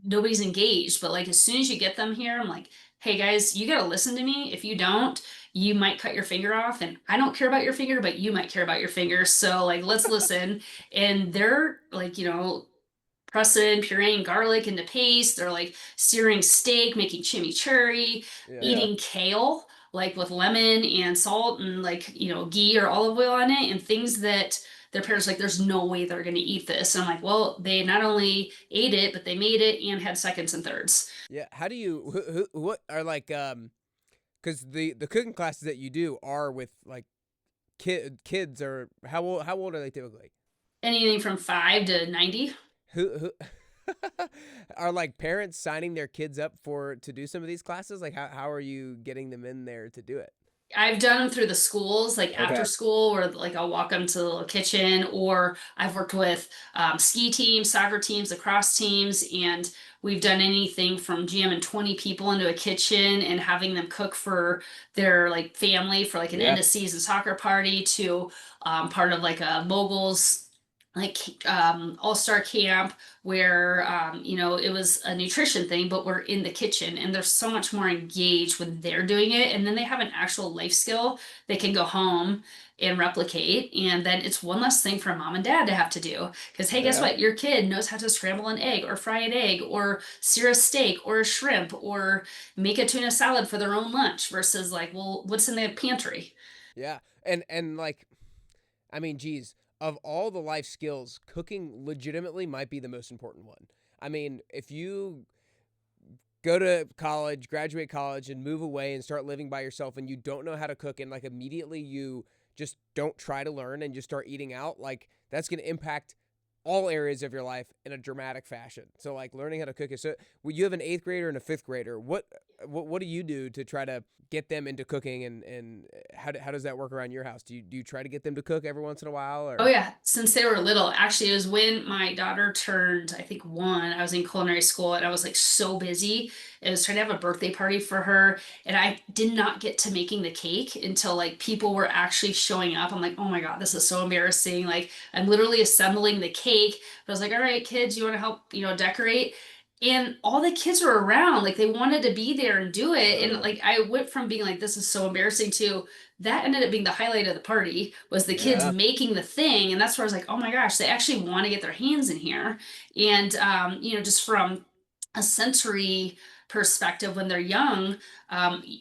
nobody's engaged. But like as soon as you get them here, I'm like, hey guys, you gotta listen to me. If you don't, you might cut your finger off. And I don't care about your finger, but you might care about your finger. So like let's listen. And they're like, pressing, pureeing garlic into paste. They're like searing steak, making chimichurri, Yeah. yeah, eating kale, like with lemon and salt and like, ghee or olive oil on it, and things that their parents like, there's no way they're going to eat this. And I'm like, well, they not only ate it, but they made it and had seconds and thirds. Yeah. How do you, what are like, because the cooking classes that you do are with like kids, or how old are they typically? Anything from 5 to 90. Who are like parents signing their kids up to do some of these classes? Like how are you getting them in there to do it? I've done them through the schools, like after okay, school, or like I'll walk them to the little kitchen, or I've worked with ski teams, soccer teams, lacrosse teams, and we've done anything from jamming 20 people into a kitchen and having them cook for their like family for like an yeah, end of season soccer party to part of like a moguls like all-star camp where it was a nutrition thing, but we're in the kitchen and they're so much more engaged when they're doing it, and then they have an actual life skill they can go home and replicate, and then it's one less thing for mom and dad to have to do because hey, guess yeah. what, your kid knows how to scramble an egg or fry an egg or sear a steak or a shrimp or make a tuna salad for their own lunch versus like, well, what's in the pantry. Yeah. And like, I mean, geez, of all the life skills, cooking legitimately might be the most important one. I mean, if you go to college, graduate college, and move away and start living by yourself, and you don't know how to cook, and like immediately you just don't try to learn and just start eating out, like that's going to impact all areas of your life in a dramatic fashion. So like learning how to cook is so. Well, you have an eighth grader and a fifth grader. What do you do to try to get them into cooking, and how does that work around your house? Do you try to get them to cook every once in a while, Oh or? yeah, since they were little. Actually, it was when my daughter turned, I think 1. I was in culinary school and I was like so busy. I was trying to have a birthday party for her, and I did not get to making the cake until like people were actually showing up. I'm like, oh my God, this is so embarrassing. Like I'm literally assembling the cake. But I was like, all right, kids, you want to help, decorate? And all the kids were around, like they wanted to be there and do it. And Totally. like I went from being like, this is so embarrassing to that ended up being the highlight of the party was the kids Yeah, making the thing. And that's where I was like, oh my gosh, they actually want to get their hands in here. And just from a sensory perspective when they're young,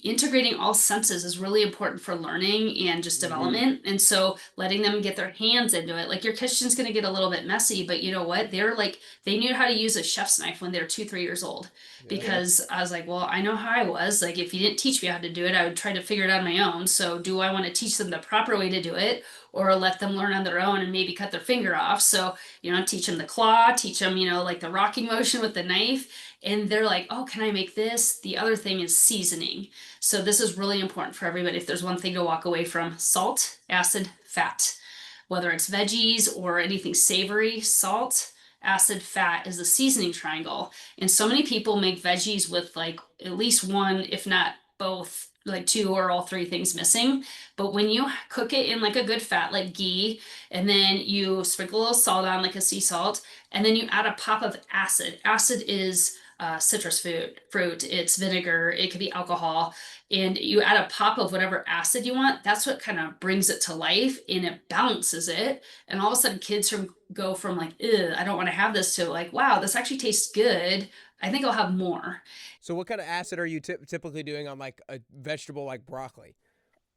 integrating all senses is really important for learning and just hmm, development. And so letting them get their hands into it, like your kitchen's going to get a little bit messy, but you know what, they knew how to use a chef's knife when they're 2, 3 years old. Yeah. yeah, Because I was like, well, I know how I was. Like, if you didn't teach me how to do it, I would try to figure it out on my own. So, do I want to teach them the proper way to do it or let them learn on their own and maybe cut their finger off? So, teach them the claw, teach them, like the rocking motion with the knife. And they're like, oh, can I make this? The other thing is seasoning. So, this is really important for everybody. If there's one thing to walk away from, salt, acid, fat. Whether it's veggies or anything savory, salt, acid, fat is the seasoning triangle. And so many people make veggies with like at least one, if not both, like two or all three things missing. But when you cook it in like a good fat, like ghee, and then you sprinkle a little salt on, like a sea salt, and then you add a pop of acid. Acid is citrus fruit, it's vinegar, it could be alcohol, and you add a pop of whatever acid you want. That's what kind of brings it to life and it balances it. And all of a sudden, kids go from like, "Ugh, I don't want to have this," to like, "Wow, this actually tastes good. I think I'll have more." So what kind of acid are you typically doing on like a vegetable like broccoli?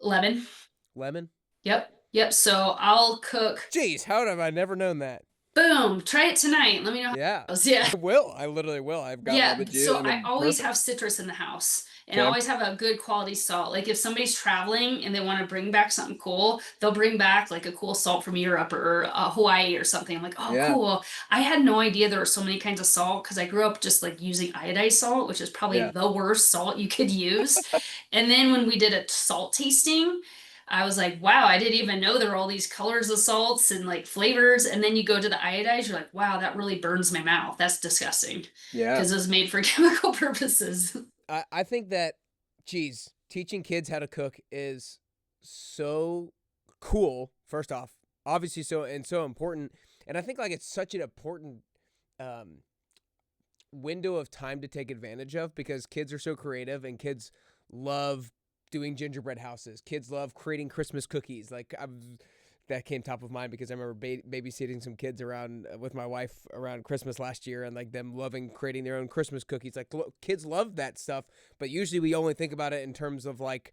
Lemon. Lemon? Yep. Yep. So I'll cook. Jeez, how have I never known that? Boom. Try it tonight. Let me know how Yeah, it goes. Yeah. I will. I literally will. I've got Yeah, lemon juice. so And I then always perfect. have citrus in the house and I Okay. always have a good quality salt. Like if somebody's traveling and they want to bring back something cool, they'll bring back like a cool salt from Europe or Hawaii or something. I'm like, oh, Yeah. cool. I had no idea there were so many kinds of salt because I grew up just like using iodized salt, which is probably Yeah. the worst salt you could use. And then when we did a salt tasting, I was like, wow, I didn't even know there were all these colors of salts and like flavors. And then you go to the iodized, you're like, wow, that really burns my mouth. That's disgusting Yeah. because it was made for chemical purposes. I think that, geez, teaching kids how to cook is so cool. First off, obviously so important, and I think like it's such an important um, window of time to take advantage of because kids are so creative and kids love doing gingerbread houses. Kids love creating Christmas cookies. That came top of mind because I remember babysitting some kids around with my wife around Christmas last year and like them loving creating their own Christmas cookies. Like kids love that stuff, but usually we only think about it in terms of like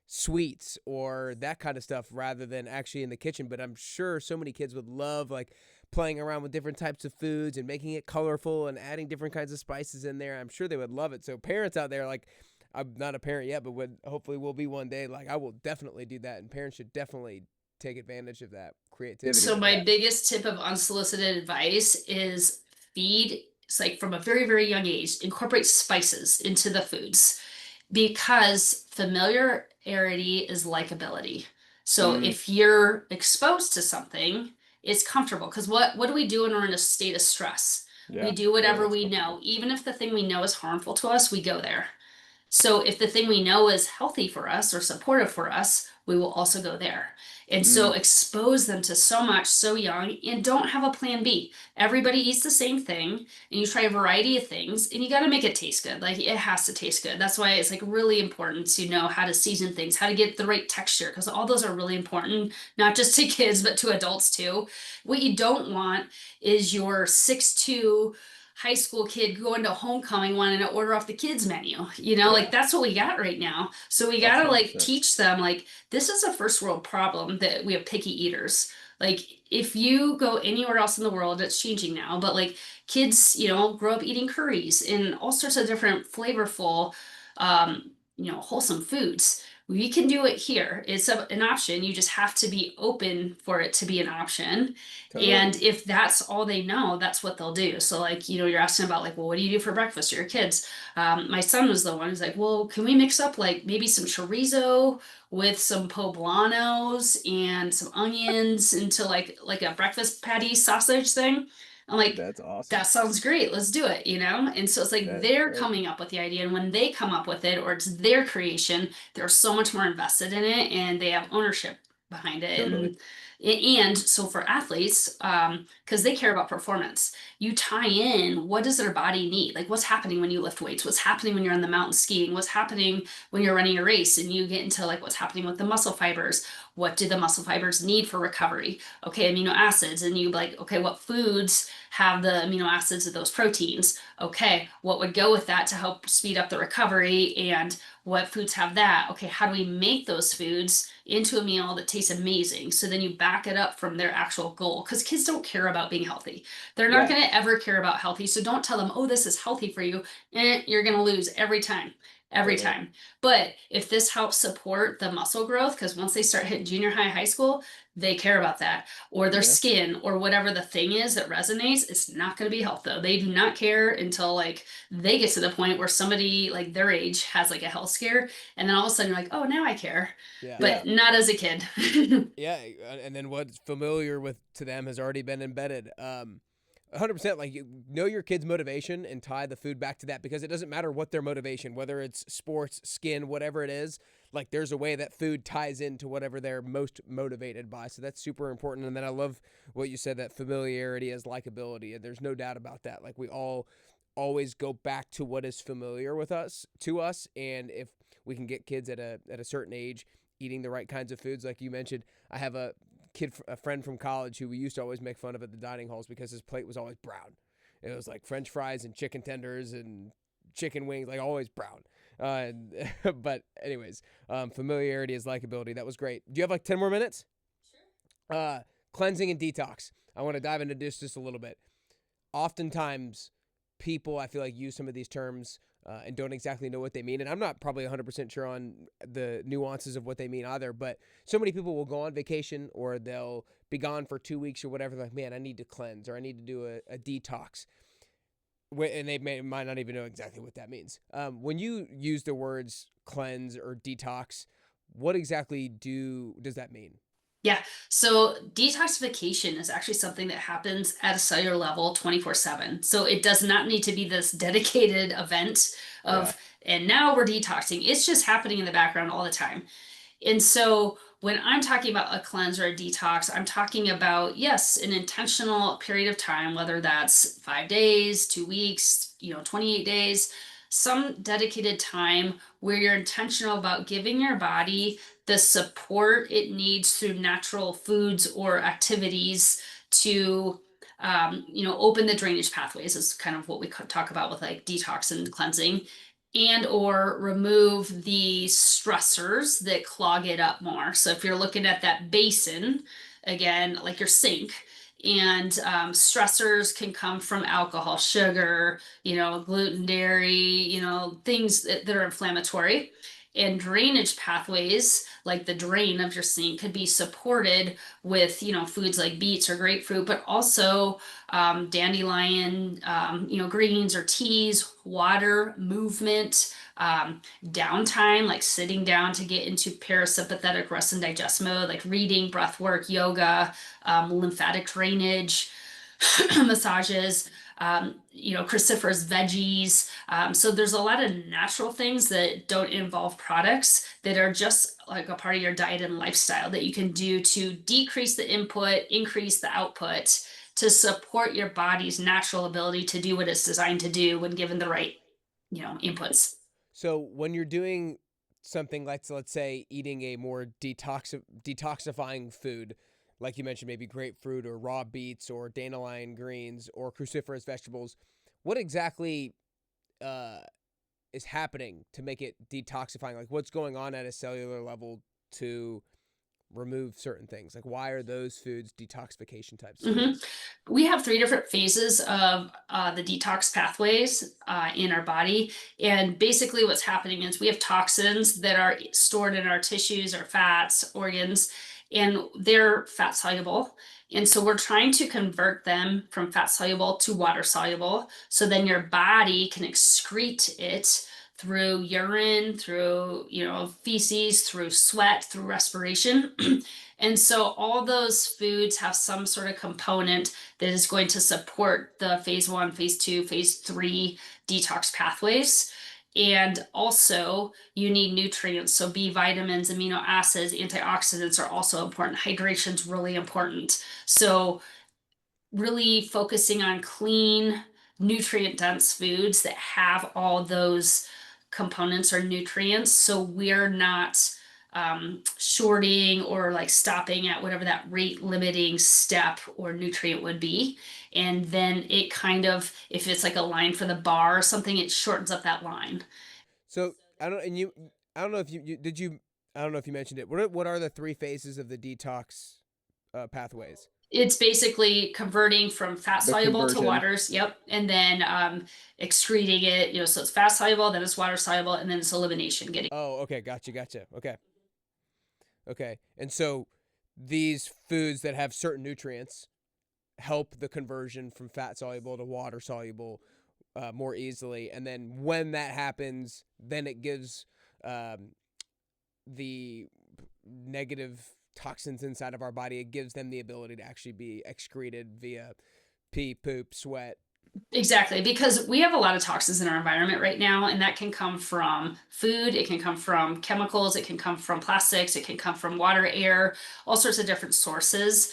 sweets or that kind of stuff rather than actually in the kitchen. But I'm sure so many kids would love like playing around with different types of foods and making it colorful and adding different kinds of spices in there. I'm sure they would love it. So parents out there, like I'm not a parent yet, but hopefully will be one day. Like I will definitely do that, and parents should definitely take advantage of that creativity. So Like my that. biggest tip of unsolicited advice is feed, it's like from a very, very young age, incorporate spices into the foods because familiarity is likability. So Mm. if you're exposed to something, it's comfortable. Because what do we do when we're in a state of stress? We Yeah. do Totally. whatever It's we comfortable. know, even if the thing we know is harmful to us, we go there. So if the thing we know is healthy for us or supportive for us, we will also go there. And so Mm. expose them to so much so young and don't have a plan B. Everybody eats the same thing and you try a variety of things and you got to make it taste good. Like it has to taste good. That's why it's like really important to know how to season things, how to get the right texture, because all those are really important, not just to kids, but to adults too. What you don't want is your 6'2" high school kid going to homecoming wanting to order off the kids menu. Like Yeah. that's what we got right now. So we A got to hundred like percent. teach them like this is a first world problem that we have picky eaters. Like if you go anywhere else in the world, it's changing now, but like kids, grow up eating curries and all sorts of different flavorful, wholesome foods. We can do it here. It's an option. You just have to be open for it to be an option. Totally. And if that's all they know, that's what they'll do. So, like, you're asking about, like, well, what do you do for breakfast to your kids? My son was the one who's like, well, can we mix up, like, maybe some chorizo with some poblanos and some onions into, like a breakfast patty sausage thing? I'm like, That's awesome. that sounds great. Let's do it. And so it's like That is they're great. coming up with the idea. And when they come up with it, or it's their creation, they're so much more invested in it and they have ownership behind it. Totally. And so for athletes, because they care about performance, you tie in what does their body need? Like what's happening when you lift weights? What's happening when you're on the mountain skiing? What's happening when you're running a race? And you get into like what's happening with the muscle fibers. What do the muscle fibers need for recovery? Okay, amino acids. And you like, okay, what foods have the amino acids of those proteins? Okay, what would go with that to help speed up the recovery? And what foods have that? Okay, how do we make those foods into a meal that tastes amazing? So then you back it up from their actual goal because kids don't care about being healthy. They're not Yeah. going to ever care about healthy. So don't tell them, oh, this is healthy for you. You're going to lose every time. Every Totally. time. But if this helps support the muscle growth, because once they start hitting junior high, high school, they care about that, or their Yeah. skin, or whatever the thing is that resonates. It's not going to be health though. They do not care until like they get to the point where somebody like their age has like a health scare, and then all of a sudden you're like, oh, now I care, Yeah. Yeah. but not as a kid. Yeah, and then what's familiar with to them has already been embedded. 100%, like you know your kid's motivation and tie the food back to that because it doesn't matter what their motivation, whether it's sports, skin, whatever it is, like there's a way that food ties into whatever they're most motivated by. So that's super important. And then I love what you said, that familiarity is likability, and there's no doubt about that. Like we all always go back to what is familiar with us to us. And if we can get kids at a certain age eating the right kinds of foods, like you mentioned, I have a friend from college who we used to always make fun of at the dining halls because his plate was always brown. It was like French fries and chicken tenders and chicken wings, like always brown. But anyways, familiarity is likability. That was great. Do you have like 10 more minutes? Cleansing and detox. I want to dive into this just a little bit. Oftentimes, people, I feel like, use some of these terms and don't exactly know what they mean. And I'm not probably 100% sure on the nuances of what they mean either. But so many people will go on vacation or they'll be gone for 2 weeks or whatever. Like, man, I need to cleanse or I need to do a detox. And they might not even know exactly what that means. When you use the words cleanse or detox, what exactly does that mean? Yeah. So detoxification is actually something that happens at a cellular level 24/7. So it does not need to be this dedicated event Yeah. of, and now we're detoxing. It's just happening in the background all the time. And so when I'm talking about a cleanse or a detox, I'm talking about, yes, an intentional period of time, whether that's 5 days, 2 weeks, 28 days, some dedicated time where you're intentional about giving your body the support it needs through natural foods or activities to open the drainage pathways is kind of what we could talk about with like detox and cleansing, and or remove the stressors that clog it up more. So if you're looking at that basin, again, like your sink, and stressors can come from alcohol, sugar, gluten, dairy, things that are inflammatory. And drainage pathways, like the drain of your sink, could be supported with, foods like beets or grapefruit, but also dandelion, greens or teas, water, movement, downtime, like sitting down to get into parasympathetic rest and digest mode, like reading, breath work, yoga, lymphatic drainage, massages, cruciferous veggies. So there's a lot of natural things that don't involve products that are just like a part of your diet and lifestyle that you can do to decrease the input, increase the output to support your body's natural ability to do what it's designed to do when given the right, inputs. So when you're doing something like, so let's say, eating a more detoxifying food, like you mentioned, maybe grapefruit or raw beets or dandelion greens or cruciferous vegetables, what exactly is happening to make it detoxifying? Like, what's going on at a cellular level to remove certain things? Like, why are those foods detoxification types hmm foods? We have three different phases of the detox pathways in our body. And basically, what's happening is we have toxins that are stored in our tissues, our fats, organs, and they're fat soluble. And so we're trying to convert them from fat soluble to water soluble. So then your body can excrete it through urine, through, feces, through sweat, through respiration. And so all those foods have some sort of component that is going to support the phase one, phase two, phase three detox pathways. And also, you need nutrients. So, B vitamins, amino acids, antioxidants are also important. Hydration is really important. So, really focusing on clean, nutrient dense foods that have all those components or nutrients. So, we're not shorting or like stopping at whatever that rate limiting step or nutrient would be. And then it kind of, if it's like a line for the bar or something, it shortens up that line. So I don't know if I don't know if you mentioned it. What are the three phases of the detox pathways? It's basically converting from fat The soluble to conversion. waters. Yep. And then excreting it, so it's fat soluble, then it's water soluble, and then it's elimination, getting. Oh, okay, gotcha. Okay. And so these foods that have certain nutrients help the conversion from fat soluble to water soluble more easily. And then when that happens, then it gives the negative toxins inside of our body, it gives them the ability to actually be excreted via pee, poop, sweat. Exactly, because we have a lot of toxins in our environment right now, and that can come from food, it can come from chemicals, it can come from plastics, it can come from water, air, all sorts of different sources.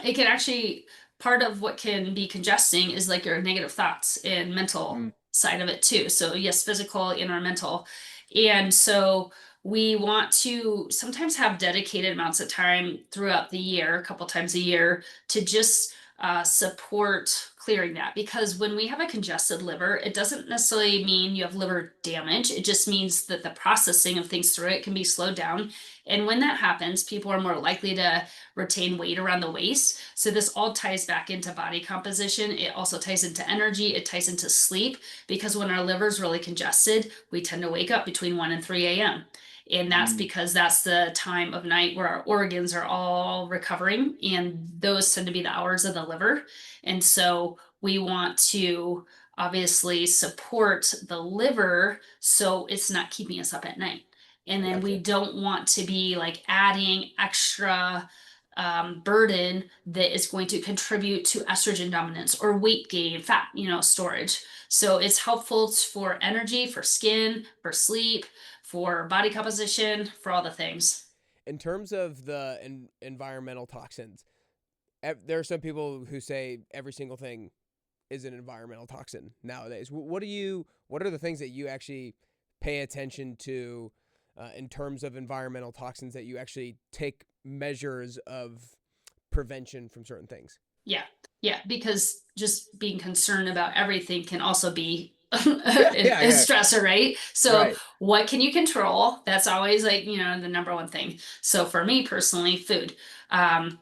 It can actually part of what can be congesting is like your negative thoughts and mental Mm. side of it too. So yes, physical and our mental. And so we want to sometimes have dedicated amounts of time throughout the year, a couple times a year, to just support clearing that. Because when we have a congested liver, it doesn't necessarily mean you have liver damage. It just means that the processing of things through it can be slowed down. And when that happens, people are more likely to retain weight around the waist. So this all ties back into body composition. It also ties into energy. It ties into sleep, because when our liver is really congested, we tend to wake up between 1 and 3 a.m. And that's Mm. because that's the time of night where our organs are all recovering. And those tend to be the hours of the liver. And so we want to obviously support the liver so it's not keeping us up at night. And I then we gotcha. don't want to be like adding extra burden that is going to contribute to estrogen dominance or weight gain, fat, storage. So it's helpful for energy, for skin, for sleep, for body composition, for all the things. In terms of the environmental toxins, there are some people who say every single thing is an environmental toxin nowadays. What are the things that you actually pay attention to in terms of environmental toxins, that you actually take measures of prevention from certain things? Yeah. Yeah. Because just being concerned about everything can also be a Yeah, yeah, yeah. stressor, right? So, Right. what can you control? That's always like, the number one thing. So, for me personally, food. Um,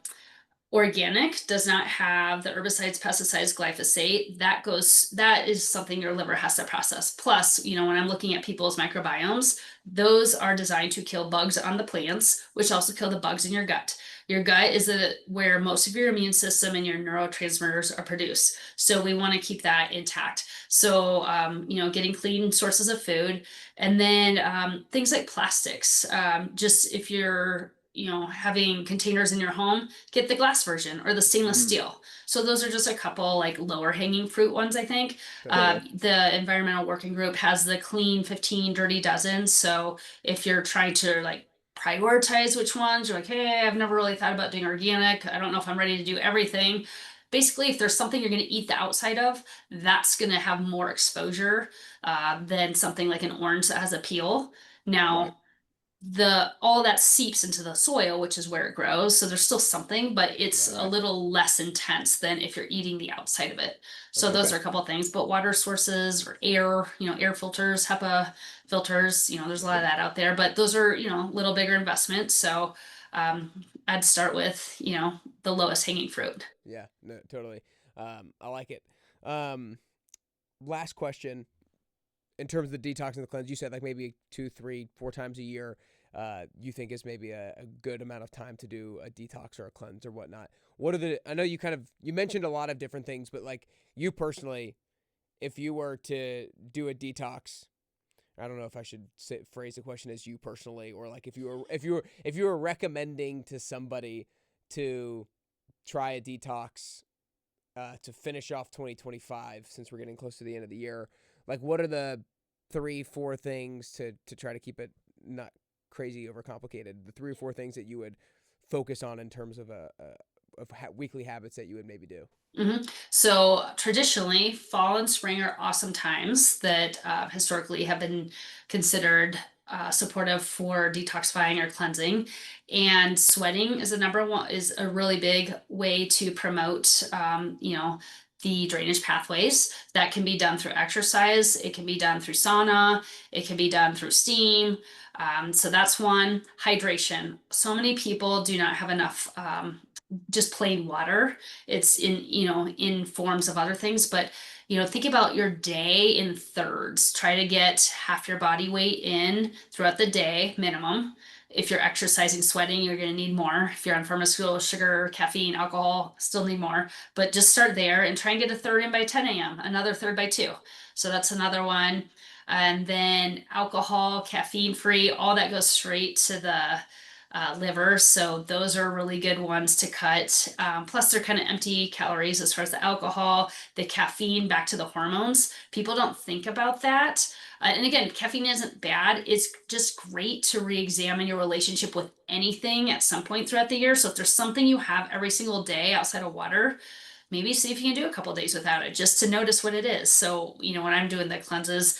Organic does not have the herbicides, pesticides, glyphosate. That is something your liver has to process. Plus, when I'm looking at people's microbiomes, those are designed to kill bugs on the plants, which also kill the bugs in your gut. Your gut is where most of your immune system and your neurotransmitters are produced. So we want to keep that intact. So, getting clean sources of food, and then things like plastics. Just if you're having containers in your home, get the glass version or the stainless Mm. steel. So those are just a couple like lower hanging fruit ones, I think. Totally. The environmental working group has the clean 15 dirty dozen. So if you're trying to like prioritize which ones, you're like, hey, I've never really thought about doing organic. I don't know if I'm ready to do everything. Basically, if there's something you're going to eat the outside of, that's going to have more exposure than something like an orange that has a peel. Right. Now, the all that seeps into the soil, which is where it grows. So there's still something, but it's a Right. little less intense than if you're eating the outside of it. So those Okay. are a couple of things. But water sources or air, air filters, HEPA filters, there's a lot of that out there. But those are, a little bigger investments. So I'd start with, the lowest hanging fruit. Yeah, no, totally. I like it. Um, Last question. In terms of the detox and the cleanse, you said like maybe 2, 3, 4 times a year, you think is maybe a good amount of time to do a detox or a cleanse or whatnot. I know you mentioned a lot of different things, but like you personally, if you were to do a detox, I don't know if I should phrase the question as you personally, or like if you were recommending to somebody to try a detox to finish off 2025, since we're getting close to the end of the year, like what are the 3, 4 things to try to keep it not crazy overcomplicated? The 3 or 4 things that you would focus on in terms of weekly habits that you would maybe do. So traditionally, fall and spring are awesome times that historically have been considered supportive for detoxifying or cleansing. And sweating is is a really big way to promote, the drainage pathways. That can be done through exercise. It can be done through sauna. It can be done through steam. So that's one. Hydration. So many people do not have enough just plain water. It's in forms of other things, but think about your day in thirds. Try to get half your body weight in throughout the day minimum. If you're exercising, sweating, you're going to need more. If you're on pharmaceutical, sugar, caffeine, alcohol, still need more. But just start there and try and get a third in by 10 a.m., another third by 2. So that's another one. And then alcohol, caffeine free, all that goes straight to the liver. So those are really good ones to cut. Plus, they're kind of empty calories as far as the alcohol, the caffeine, back to the hormones. People don't think about that. And again, caffeine isn't bad. It's just great to re-examine your relationship with anything at some point throughout the year. So if there's something you have every single day outside of water, maybe see if you can do a couple days without it just to notice what it is. So, when I'm doing the cleanses,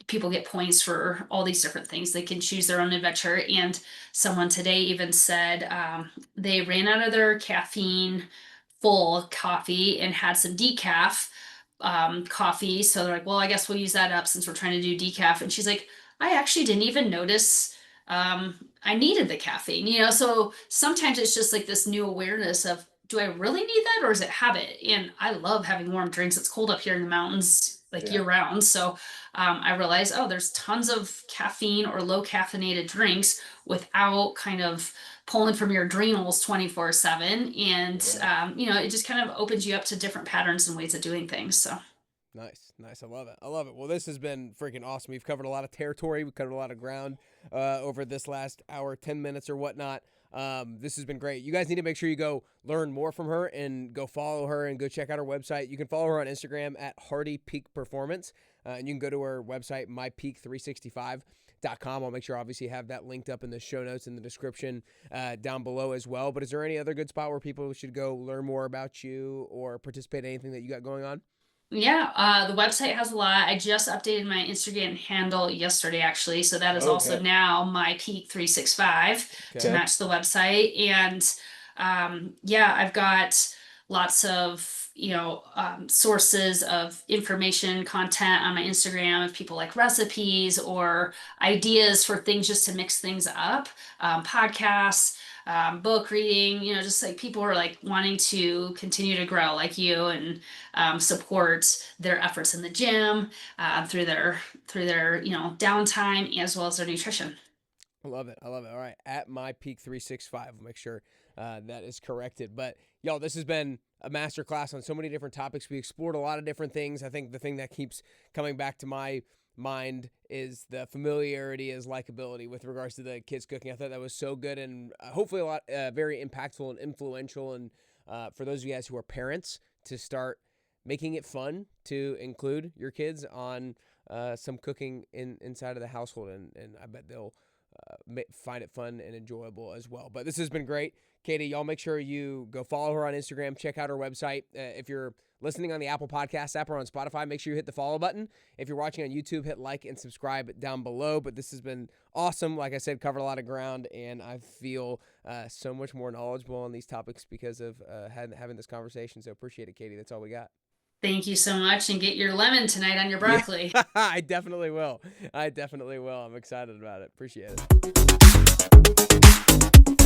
people get points for all these different things. They can choose their own adventure. And someone today even said they ran out of their caffeine full coffee and had some decaf coffee. So they're like, well, I guess we'll use that up since we're trying to do decaf. And she's like, I actually didn't even notice I needed the caffeine, So sometimes it's just like this new awareness of, do I really need that or is it habit? And I love having warm drinks. It's cold up here in the mountains like Yeah. year round. So I realized, oh, there's tons of caffeine or low caffeinated drinks without kind of pulling from your adrenals 24/7. And, Yeah. it just kind of opens you up to different patterns and ways of doing things. So. Nice. I love it. Well, this has been freaking awesome. We've covered a lot of territory. We've covered a lot of ground over this last hour, 10 minutes or whatnot. This has been great. You guys need to make sure you go learn more from her and go follow her and go check out her website. You can follow her on Instagram at Hardie Peak Performance. And you can go to her website, mypeak365.com. I'll make sure obviously have that linked up in the show notes in the description down below as well. But is there any other good spot where people should go learn more about you or participate in anything that you got going on? Yeah, the website has a lot. I just updated my Instagram handle yesterday, actually. So that is also Okay. now my Peak 365 to Okay. match the website. And yeah, I've got lots of, sources of information, content on my Instagram if people like recipes or ideas for things just to mix things up, podcasts. Book reading, just like people are like wanting to continue to grow like you and support their efforts in the gym through their downtime as well as their nutrition. I love it. All right. At my peak 365. We'll make sure that is corrected. But y'all, this has been a masterclass on so many different topics. We explored a lot of different things. I think the thing that keeps coming back to my mind is the familiarity as likability with regards to the kids cooking. I thought that was so good and hopefully a lot very impactful and influential. And for those of you guys who are parents, to start making it fun to include your kids on some cooking inside of the household. And I bet they'll find it fun and enjoyable as well. But this has been great. Katie, y'all make sure you go follow her on Instagram. Check out her website. If you're listening on the Apple Podcast app or on Spotify, make sure you hit the follow button. If you're watching on YouTube, hit like and subscribe down below. But this has been awesome. Like I said, covered a lot of ground, and I feel so much more knowledgeable on these topics because of having this conversation. So appreciate it, Katie. That's all we got. Thank you so much, and get your lemon tonight on your Yeah, broccoli. I definitely will. I'm excited about it. Appreciate it.